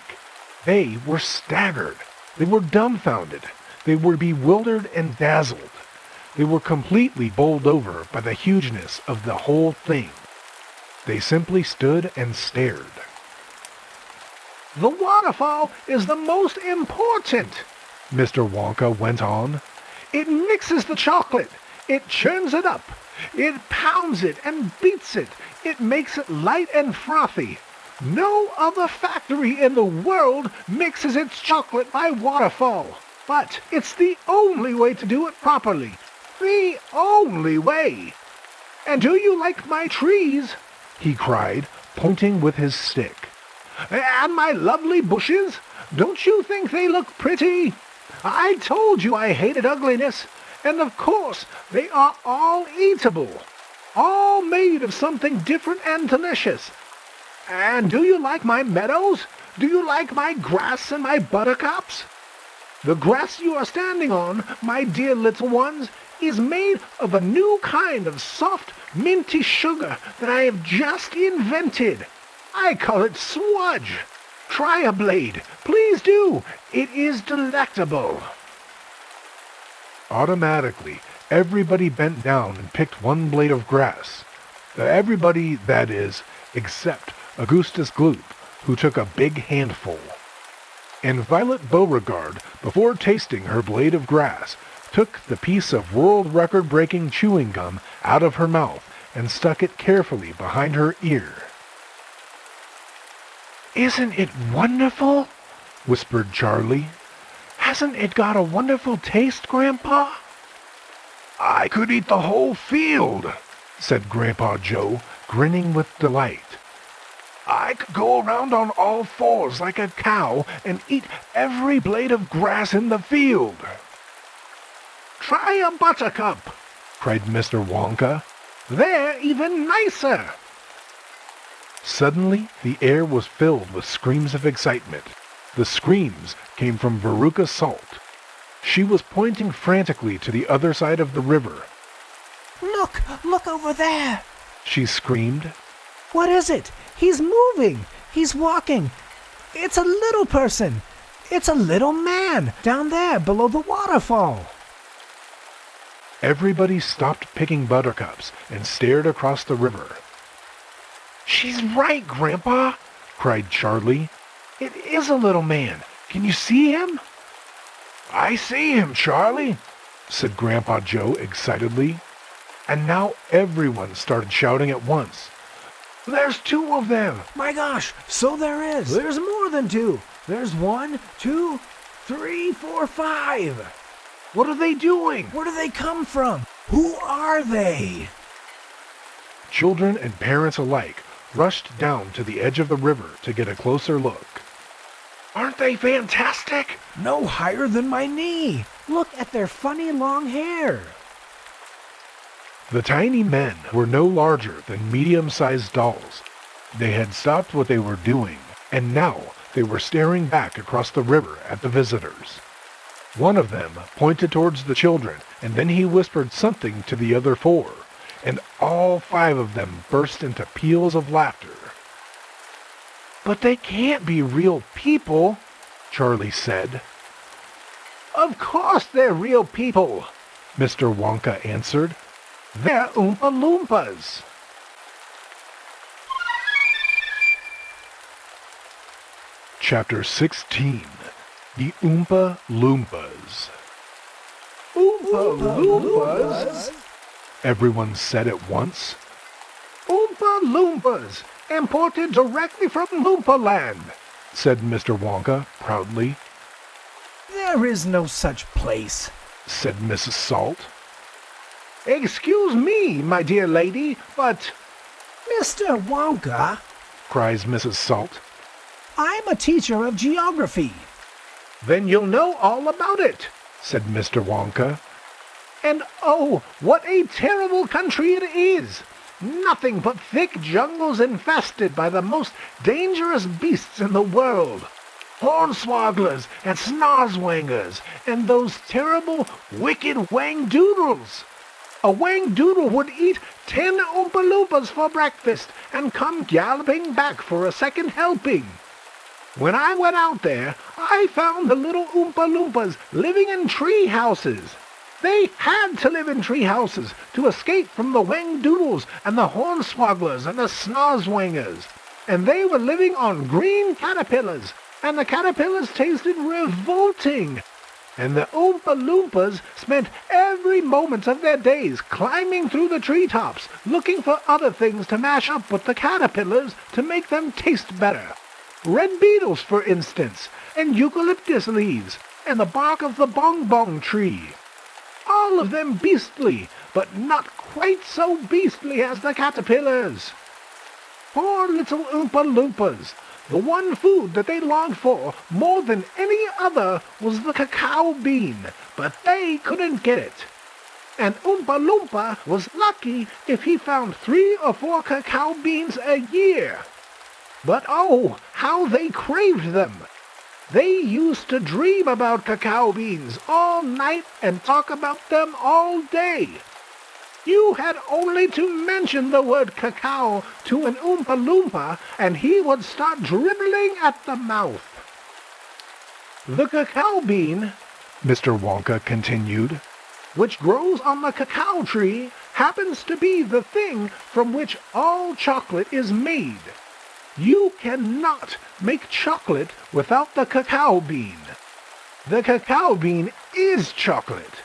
They were staggered. They were dumbfounded. They were bewildered and dazzled. They were completely bowled over by the hugeness of the whole thing. They simply stood and stared. "The waterfall is the most important," Mr. Wonka went on. "It mixes the chocolate. It churns it up. It pounds it and beats it. It makes it light and frothy. No other factory in the world mixes its chocolate by waterfall. But it's the only way to do it properly. The only way. And do you like my trees?" he cried, pointing with his stick. "And my lovely bushes? Don't you think they look pretty? I told you I hated ugliness. And of course, they are all eatable. All made of something different and delicious. And do you like my meadows? Do you like my grass and my buttercups? The grass you are standing on, my dear little ones, is made of a new kind of soft, minty sugar that I have just invented. I call it sludge. Try a blade. Please do. It is delectable." Automatically, everybody bent down and picked one blade of grass. Everybody, that is, except Augustus Gloop, who took a big handful. And Violet Beauregard, before tasting her blade of grass, took the piece of world record-breaking chewing gum out of her mouth and stuck it carefully behind her ear. "Isn't it wonderful?" whispered Charlie. "Hasn't it got a wonderful taste, Grandpa?" "I could eat the whole field," said Grandpa Joe, grinning with delight. "I could go around on all fours like a cow and eat every blade of grass in the field." "Try a buttercup," cried Mr. Wonka. "They're even nicer." Suddenly, the air was filled with screams of excitement. The screams came from Veruca Salt. She was pointing frantically to the other side of the river. Look over there," she screamed. "What is it? He's moving. He's walking. It's a little person. It's a little man down there below the waterfall." Everybody stopped picking buttercups and stared across the river. "She's right, Grandpa," cried Charlie. "It is a little man. Can you see him?" "I see him, Charlie," said Grandpa Joe excitedly. And now everyone started shouting at once. "There's two of them!" "My gosh, so there is. There's more than two. There's 1, 2, 3, 4, 5. What are they doing? Where do they come from? Who are they?" Children and parents alike rushed down to the edge of the river to get a closer look. "Aren't they fantastic?" "No higher than my knee. Look at their funny long hair." The tiny men were no larger than medium-sized dolls. They had stopped what they were doing, and now they were staring back across the river at the visitors. One of them pointed towards the children, and then he whispered something to the other 4, and all 5 of them burst into peals of laughter. "But they can't be real people," Charlie said. "Of course they're real people," Mr. Wonka answered. "They're Oompa Loompas." Chapter 16. The Oompa Loompas. "Oompa Loompas?" everyone said at once. "Oompa Loompas, imported directly from Loompa Land," said Mr. Wonka proudly. "There is no such place," said Mrs. Salt. "Excuse me, my dear lady, but—" "Mr. Wonka," cries Mrs. Salt. "I'm a teacher of geography." "Then you'll know all about it," said Mr. Wonka. "And oh, what a terrible country it is! Nothing but thick jungles infested by the most dangerous beasts in the world. Hornswogglers and snozwangers, and those terrible, wicked wangdoodles. A wangdoodle would eat 10 Oompa Loompas for breakfast and come galloping back for a second helping. When I went out there, I found the little Oompa Loompas living in tree houses. They had to live in tree houses to escape from the wangdoodles and the hornswogglers and the snozwangers. And they were living on green caterpillars, and the caterpillars tasted revolting. And the Oompa Loompas spent every moment of their days climbing through the treetops, looking for other things to mash up with the caterpillars to make them taste better. Red beetles, for instance, and eucalyptus leaves, and the bark of the bong-bong tree. All of them beastly, but not quite so beastly as the caterpillars. Poor little Oompa Loompas! The one food that they longed for more than any other was the cacao bean, but they couldn't get it. And Oompa Loompa was lucky if he found 3 or 4 cacao beans a year. But oh, how they craved them! They used to dream about cacao beans all night and talk about them all day. You had only to mention the word cacao to an Oompa Loompa, and he would start dribbling at the mouth. The cacao bean, Mr. Wonka continued, which grows on the cacao tree, happens to be the thing from which all chocolate is made. You cannot make chocolate without the cacao bean. The cacao bean is chocolate.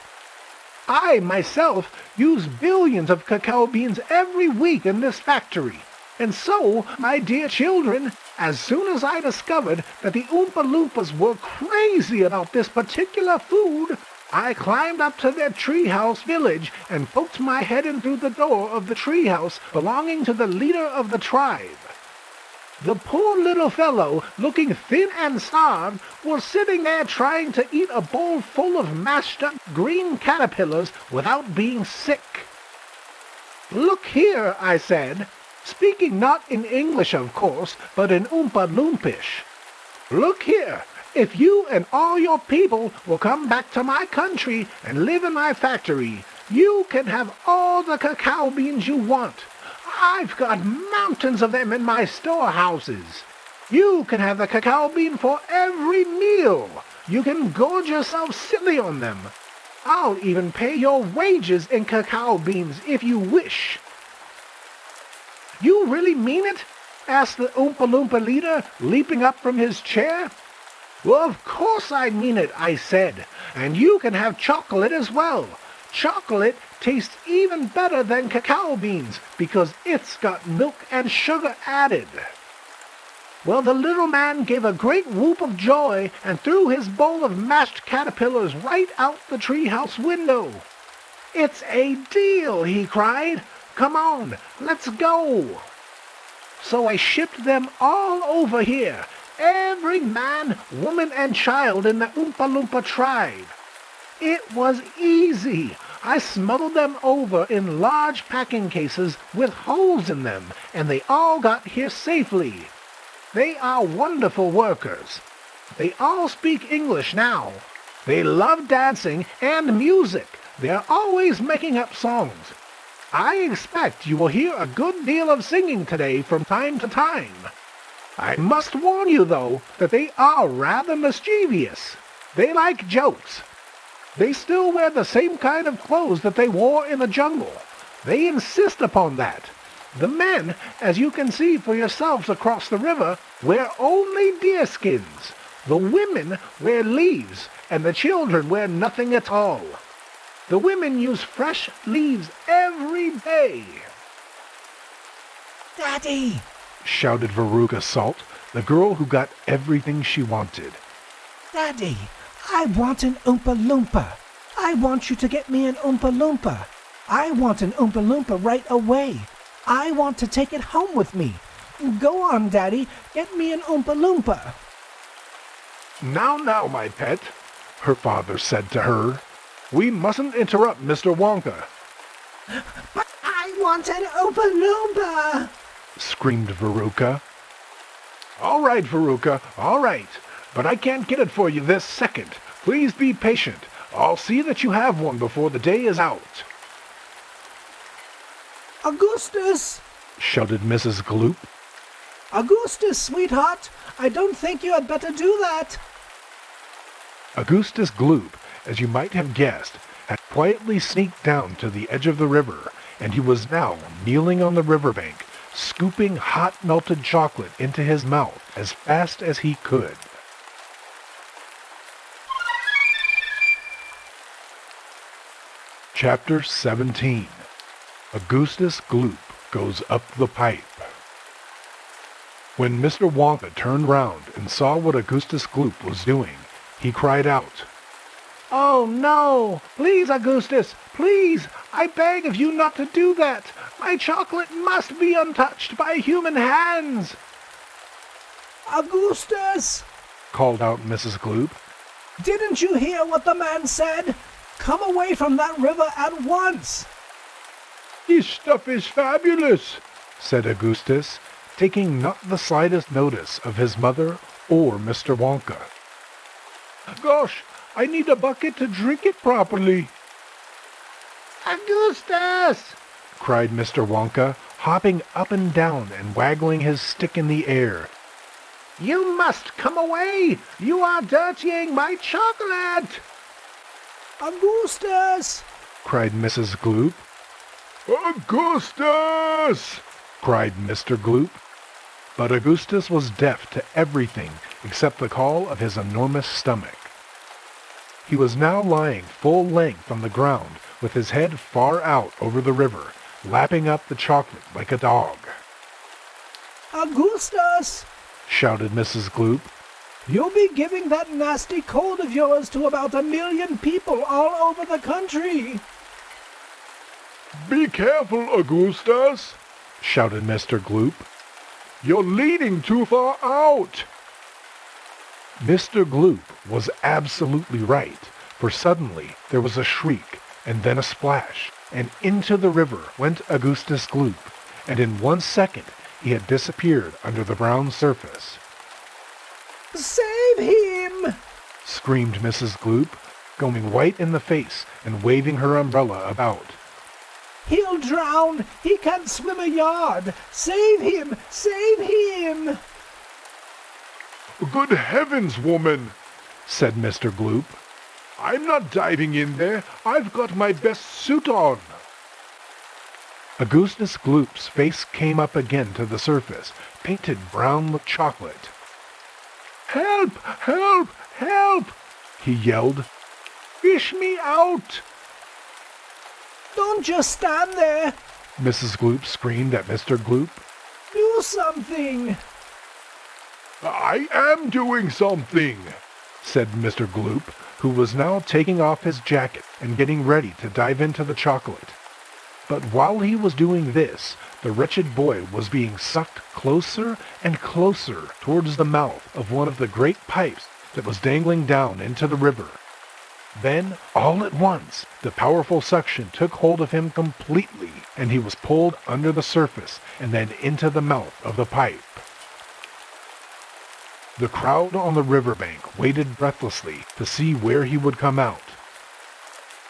I, myself, use billions of cacao beans every week in this factory. And so, my dear children, as soon as I discovered that the Oompa Loompas were crazy about this particular food, I climbed up to their treehouse village and poked my head in through the door of the treehouse belonging to the leader of the tribe. The poor little fellow, looking thin and starved, was sitting there trying to eat a bowl full of mashed-up green caterpillars without being sick. "Look here," I said, speaking not in English, of course, but in Oompa Loompish. "Look here, if you and all your people will come back to my country and live in my factory, you can have all the cacao beans you want. I've got mountains of them in my storehouses. You can have the cacao bean for every meal. You can gorge yourself silly on them. I'll even pay your wages in cacao beans if you wish." "You really mean it?" asked the Oompa Loompa leader, leaping up from his chair. "Well, of course I mean it," I said, "and you can have chocolate as well. Chocolate tastes even better than cacao beans because it's got milk and sugar added." Well, the little man gave a great whoop of joy and threw his bowl of mashed caterpillars right out the treehouse window. "It's a deal," he cried. "Come on, let's go." So I shipped them all over here, every man, woman, and child in the Oompa Loompa tribe. It was easy. I smuggled them over in large packing cases with holes in them, and they all got here safely. They are wonderful workers. They all speak English now. They love dancing and music. They are always making up songs. I expect you will hear a good deal of singing today from time to time. I must warn you, though, that they are rather mischievous. They like jokes. They still wear the same kind of clothes that they wore in the jungle. They insist upon that. The men, as you can see for yourselves across the river, wear only deerskins. The women wear leaves, and the children wear nothing at all. The women use fresh leaves every day." "Daddy!" shouted Veruca Salt, the girl who got everything she wanted. "Daddy, I want an Oompa Loompa. I want you to get me an Oompa Loompa. I want an Oompa Loompa right away. I want to take it home with me. Go on, Daddy, get me an Oompa Loompa." Now, my pet," her father said to her, "we mustn't interrupt Mr. Wonka," "But I want an Oompa Loompa!" screamed Veruca. "All right, Veruca, all right. But I can't get it for you this second. Please be patient. I'll see that you have one before the day is out." "Augustus!" shouted Mrs. Gloop. "Augustus, sweetheart, I don't think you had better do that." Augustus Gloop, as you might have guessed, had quietly sneaked down to the edge of the river, and he was now kneeling on the riverbank, scooping hot melted chocolate into his mouth as fast as he could. Chapter 17. Augustus Gloop Goes Up the Pipe. When Mr. Wonka turned round and saw what Augustus Gloop was doing, he cried out, "Oh, no! Please, Augustus! Please! I beg of you not to do that! My chocolate must be untouched by human hands!" "Augustus!" called out Mrs. Gloop. "Didn't you hear what the man said? Come away from that river at once!" "This stuff is fabulous," said Augustus, taking not the slightest notice of his mother or Mr. Wonka. Gosh, I need a bucket to drink it properly. Augustus! Cried Mr. Wonka, hopping up and down and waggling his stick in the air. You must come away! You are dirtying my chocolate! Augustus! Cried Mrs. Gloop. Augustus! Cried Mr. Gloop. But Augustus was deaf to everything except the call of his enormous stomach. He was now lying full length on the ground with his head far out over the river, lapping up the chocolate like a dog. Augustus! Shouted Mrs. Gloop. You'll be giving that nasty cold of yours to about 1 million people all over the country. Be careful, Augustus! Shouted Mr. Gloop. You're leaning too far out! Mr. Gloop was absolutely right, for suddenly there was a shriek, and then a splash, and into the river went Augustus Gloop, and in 1 second he had disappeared under the brown surface. Save him! Screamed Mrs. Gloop, going white in the face and waving her umbrella about. He'll drown! He can't swim a yard! Save him! Save him! Good heavens, woman, said Mr. Gloop. I'm not diving in there. I've got my best suit on. Augustus Gloop's face came up again to the surface, painted brown with chocolate. Help! Help! Help! He yelled. Fish me out! Don't just stand there! Mrs. Gloop screamed at Mr. Gloop. Do something! I am doing something, said Mr. Gloop, who was now taking off his jacket and getting ready to dive into the chocolate. But while he was doing this, the wretched boy was being sucked closer and closer towards the mouth of one of the great pipes that was dangling down into the river. Then, all at once, the powerful suction took hold of him completely, and he was pulled under the surface and then into the mouth of the pipe. The crowd on the riverbank waited breathlessly to see where he would come out.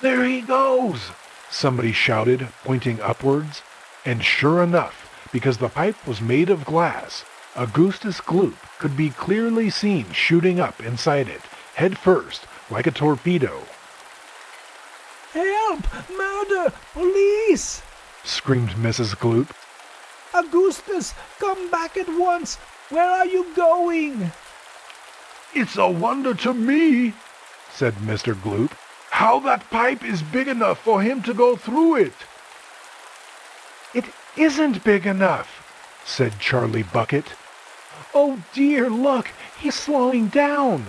There he goes! Somebody shouted, pointing upwards. And sure enough, because the pipe was made of glass, Augustus Gloop could be clearly seen shooting up inside it, head first, like a torpedo. Help! Murder! Police! Screamed Mrs. Gloop. Augustus, come back at once! Where are you going? It's a wonder to me, said Mr. Gloop, how that pipe is big enough for him to go through it. It isn't big enough, said Charlie Bucket. Oh dear, look, he's slowing down.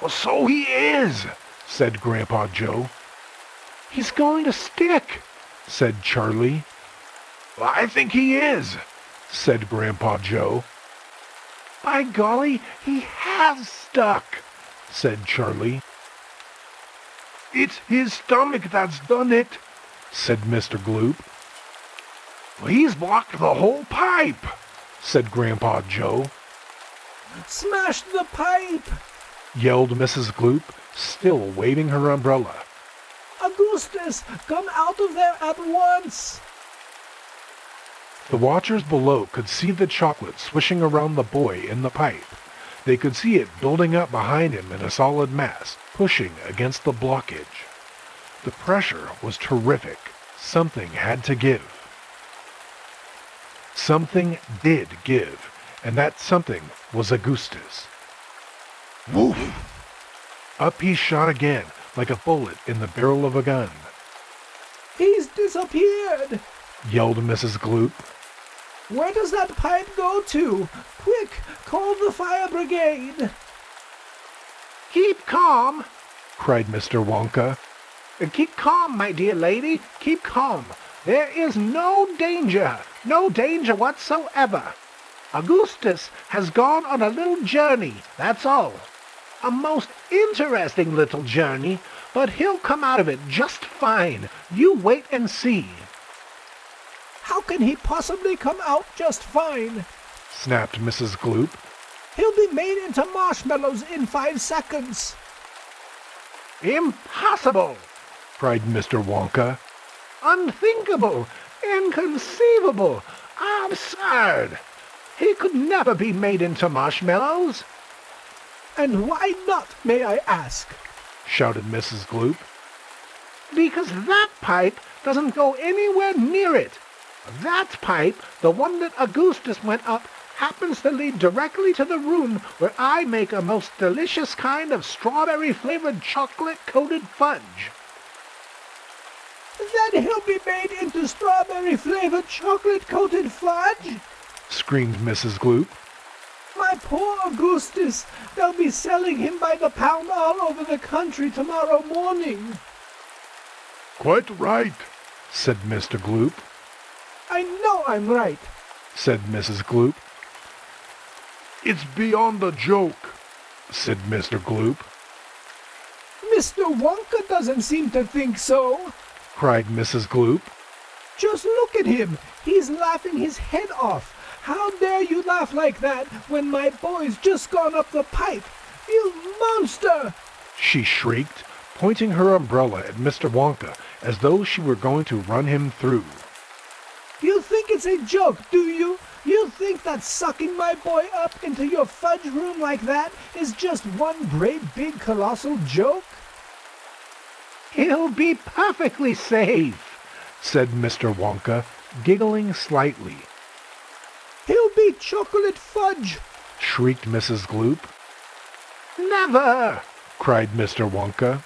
Well, so he is, said Grandpa Joe. He's going to stick, said Charlie. Well, I think he is, said Grandpa Joe. By golly, he has stuck, said Charlie. It's his stomach that's done it, said Mr. Gloop. Well, he's blocked the whole pipe, said Grandpa Joe. Smash the pipe! Yelled Mrs. Gloop, still waving her umbrella. Augustus, come out of there at once! The watchers below could see the chocolate swishing around the boy in the pipe. They could see it building up behind him in a solid mass, pushing against the blockage. The pressure was terrific. Something had to give. Something did give, and that something was Augustus. Woof! Up he shot again, like a bullet in the barrel of a gun. He's disappeared! Yelled Mrs. Gloop. Where does that pipe go to? Quick, call the fire brigade! Keep calm, cried Mr. Wonka. Keep calm, my dear lady, keep calm. There is no danger whatsoever. Augustus has gone on a little journey, that's all. A most interesting little journey, but he'll come out of it just fine. You wait and see. How can he possibly come out just fine? Snapped Mrs. Gloop. He'll be made into marshmallows in 5 seconds. Impossible! cried Mr. Wonka. Unthinkable! Inconceivable! Absurd! He could never be made into marshmallows! And why not, may I ask? Shouted Mrs. Gloop. Because that pipe doesn't go anywhere near it. That pipe, the one that Augustus went up, happens to lead directly to the room where I make a most delicious kind of strawberry-flavored chocolate-coated fudge. Then he'll be made into strawberry-flavored chocolate-coated fudge? Screamed Mrs. Gloop. My poor Augustus! They'll be selling him by the pound all over the country tomorrow morning. Quite right, said Mr. Gloop. I know I'm right, said Mrs. Gloop. It's beyond a joke, said Mr. Gloop. Mr. Wonka doesn't seem to think so, cried Mrs. Gloop. Just look at him. He's laughing his head off. How dare you laugh like that when my boy's just gone up the pipe? You monster! She shrieked, pointing her umbrella at Mr. Wonka as though she were going to run him through. You think it's a joke, do you? You think that sucking my boy up into your fudge room like that is just one great big colossal joke? He'll be perfectly safe, said Mr. Wonka, giggling slightly. He'll be chocolate fudge, shrieked Mrs. Gloop. Never, cried Mr. Wonka.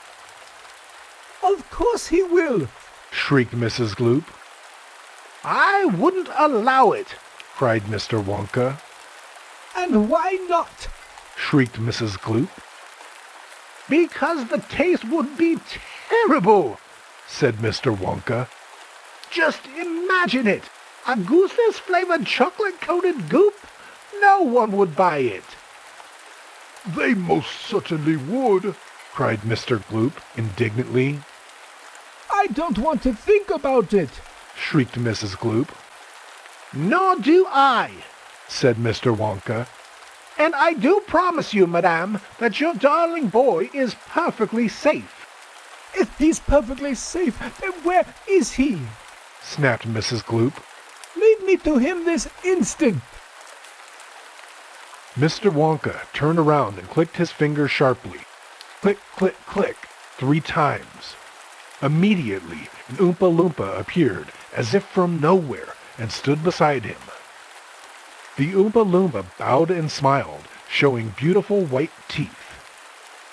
Of course he will, shrieked Mrs. Gloop. I wouldn't allow it, cried Mr. Wonka. And why not? shrieked Mrs. Gloop. Because the taste would be terrible, said Mr. Wonka. Just imagine it. Augustus-flavored chocolate-coated goop? No one would buy it. They most certainly would, cried Mr. Gloop indignantly. I don't want to think about it, shrieked Mrs. Gloop. Nor do I, said Mr. Wonka. And I do promise you, madame, that your darling boy is perfectly safe. If he's perfectly safe, then where is he? snapped Mrs. Gloop. Lead me to him this instant. Mr. Wonka turned around and clicked his finger sharply. Click, click, click, 3 times. Immediately, an Oompa Loompa appeared, as if from nowhere, and stood beside him. The Oompa Loompa bowed and smiled, showing beautiful white teeth.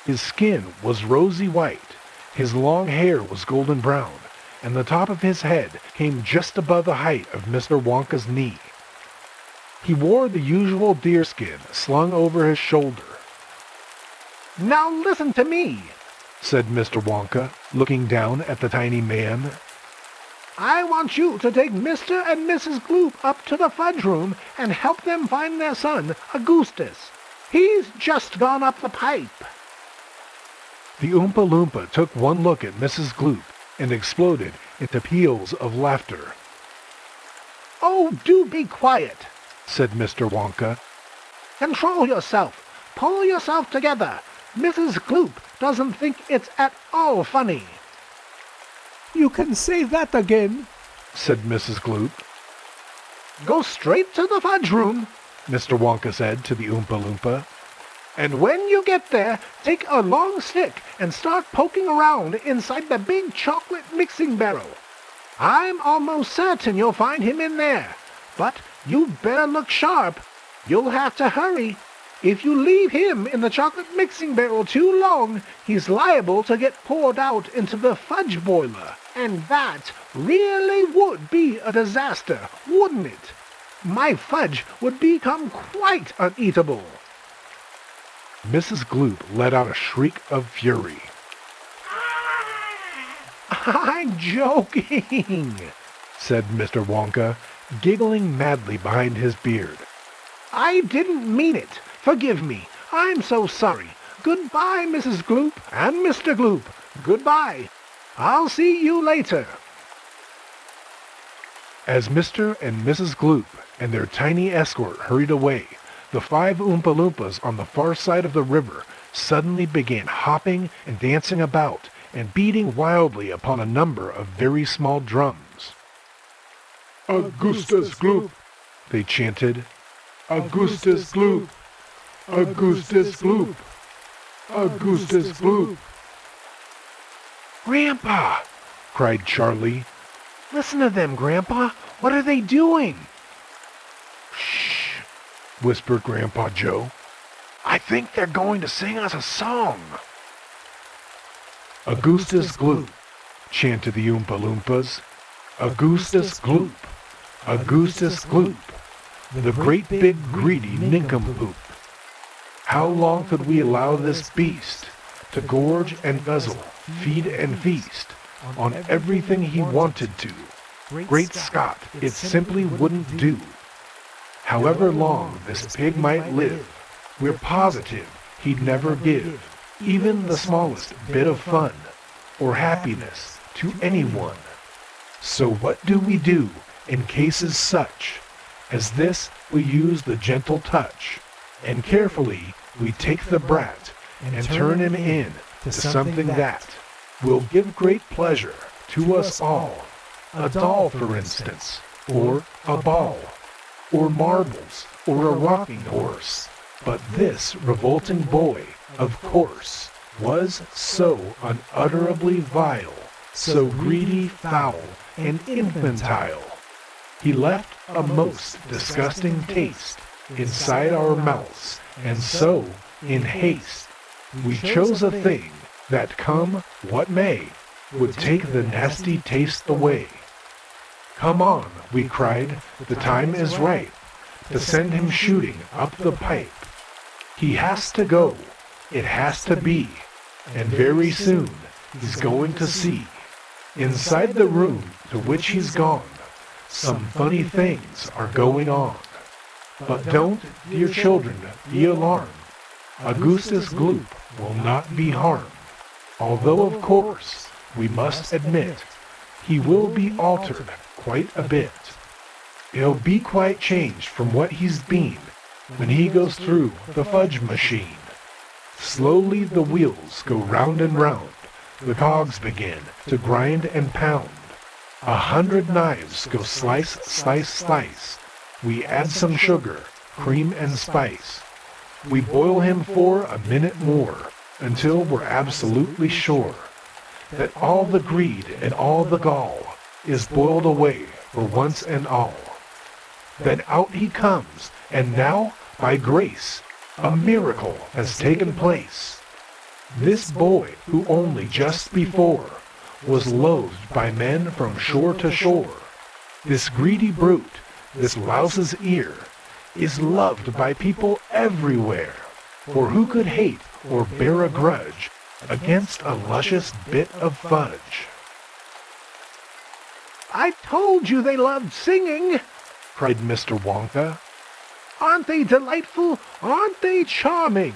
His skin was rosy white, his long hair was golden brown, and the top of his head came just above the height of Mr. Wonka's knee. He wore the usual deerskin slung over his shoulder. Now listen to me, said Mr. Wonka, looking down at the tiny man. I want you to take Mr. and Mrs. Gloop up to the fudge room and help them find their son, Augustus. He's just gone up the pipe. The Oompa Loompa took one look at Mrs. Gloop and exploded into peals of laughter. Oh, do be quiet, said Mr. Wonka. Control yourself. Pull yourself together. Mrs. Gloop doesn't think it's at all funny. You can say that again, said Mrs. Gloop. Go straight to the fudge room, Mr. Wonka said to the Oompa Loompa. And when you get there, take a long stick and start poking around inside the big chocolate mixing barrel. I'm almost certain you'll find him in there, but you'd better look sharp. You'll have to hurry. If you leave him in the chocolate mixing barrel too long, he's liable to get poured out into the fudge boiler. And that really would be a disaster, wouldn't it? My fudge would become quite uneatable. Mrs. Gloop let out a shriek of fury. I'm joking, said Mr. Wonka, giggling madly behind his beard. I didn't mean it. Forgive me. I'm so sorry. Goodbye, Mrs. Gloop and Mr. Gloop. Goodbye. I'll see you later. As Mr. and Mrs. Gloop and their tiny escort hurried away, The 5 Oompa Loompas on the far side of the river suddenly began hopping and dancing about and beating wildly upon a number of very small drums. Augustus Gloop, They chanted. Augustus Gloop, Augustus Gloop, Augustus Gloop. "Grandpa!" cried Charlie. "Listen to them, Grandpa! What are they doing?" "Shh!" whispered Grandpa Joe. "I think they're going to sing us a song." "Augustus Gloop," chanted the Oompa Loompas. "Augustus Gloop, Augustus Gloop, the great big greedy nincompoop. How long could we allow this beast to gorge and guzzle, feed and feast on everything he wanted to? Great Scott, it simply wouldn't do. However long this pig might live, we're positive he'd never give even the smallest bit of fun or happiness to anyone. So what do we do in cases such as this? We use the gentle touch, and carefully we take the brat and turn him in to something that will give great pleasure to us all. A doll, for instance, or a ball, or marbles, or a rocking horse. But this revolting boy, of course, was so unutterably vile, so greedy, foul, and infantile. He left a most disgusting taste inside our mouths, and so, in haste, we chose a thing that, come what may, would take the nasty taste away. Come on, we cried, the time is ripe to send him shooting up the pipe. He has to go, it has to be, and very soon he's going to see, inside the room to which he's gone, some funny things are going on. But don't, dear children, be alarmed. Augustus Gloop will not be harmed, although of course we must admit he will be altered quite a bit. He'll be quite changed from what he's been when he goes through the fudge machine. Slowly the wheels go round and round, the cogs begin to grind and pound. 100 knives go slice, slice, slice. We add some sugar, cream, and spice. We boil him for a minute more, until we're absolutely sure that all the greed and all the gall is boiled away for once and all. Then out he comes, and now, by grace, a miracle has taken place. This boy, who only just before was loathed by men from shore to shore, this greedy brute, this louse's ear, is loved by people everywhere. For who could hate or bear a grudge against a luscious bit of fudge? I told you they loved singing, cried Mr. Wonka. Aren't they delightful? Aren't they charming?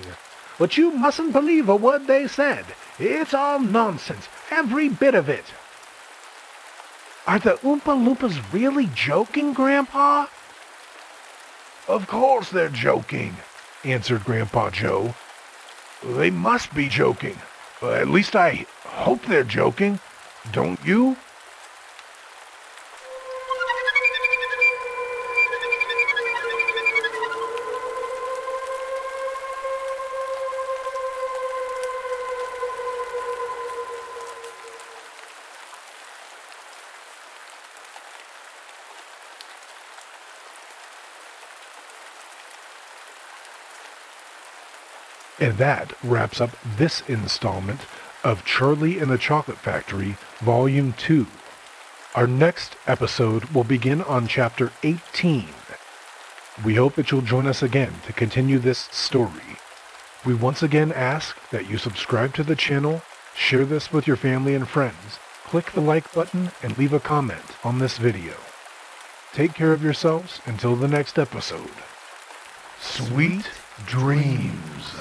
But you mustn't believe a word they said. It's all nonsense, every bit of it. Are the Oompa Loompas really joking, Grandpa? Of course they're joking, answered Grandpa Joe. They must be joking. At least I hope they're joking. Don't you? And that wraps up this installment of Charlie and the Chocolate Factory, Volume 2. Our next episode will begin on Chapter 18. We hope that you'll join us again to continue this story. We once again ask that you subscribe to the channel, share this with your family and friends, click the like button, and leave a comment on this video. Take care of yourselves until the next episode. Sweet dreams.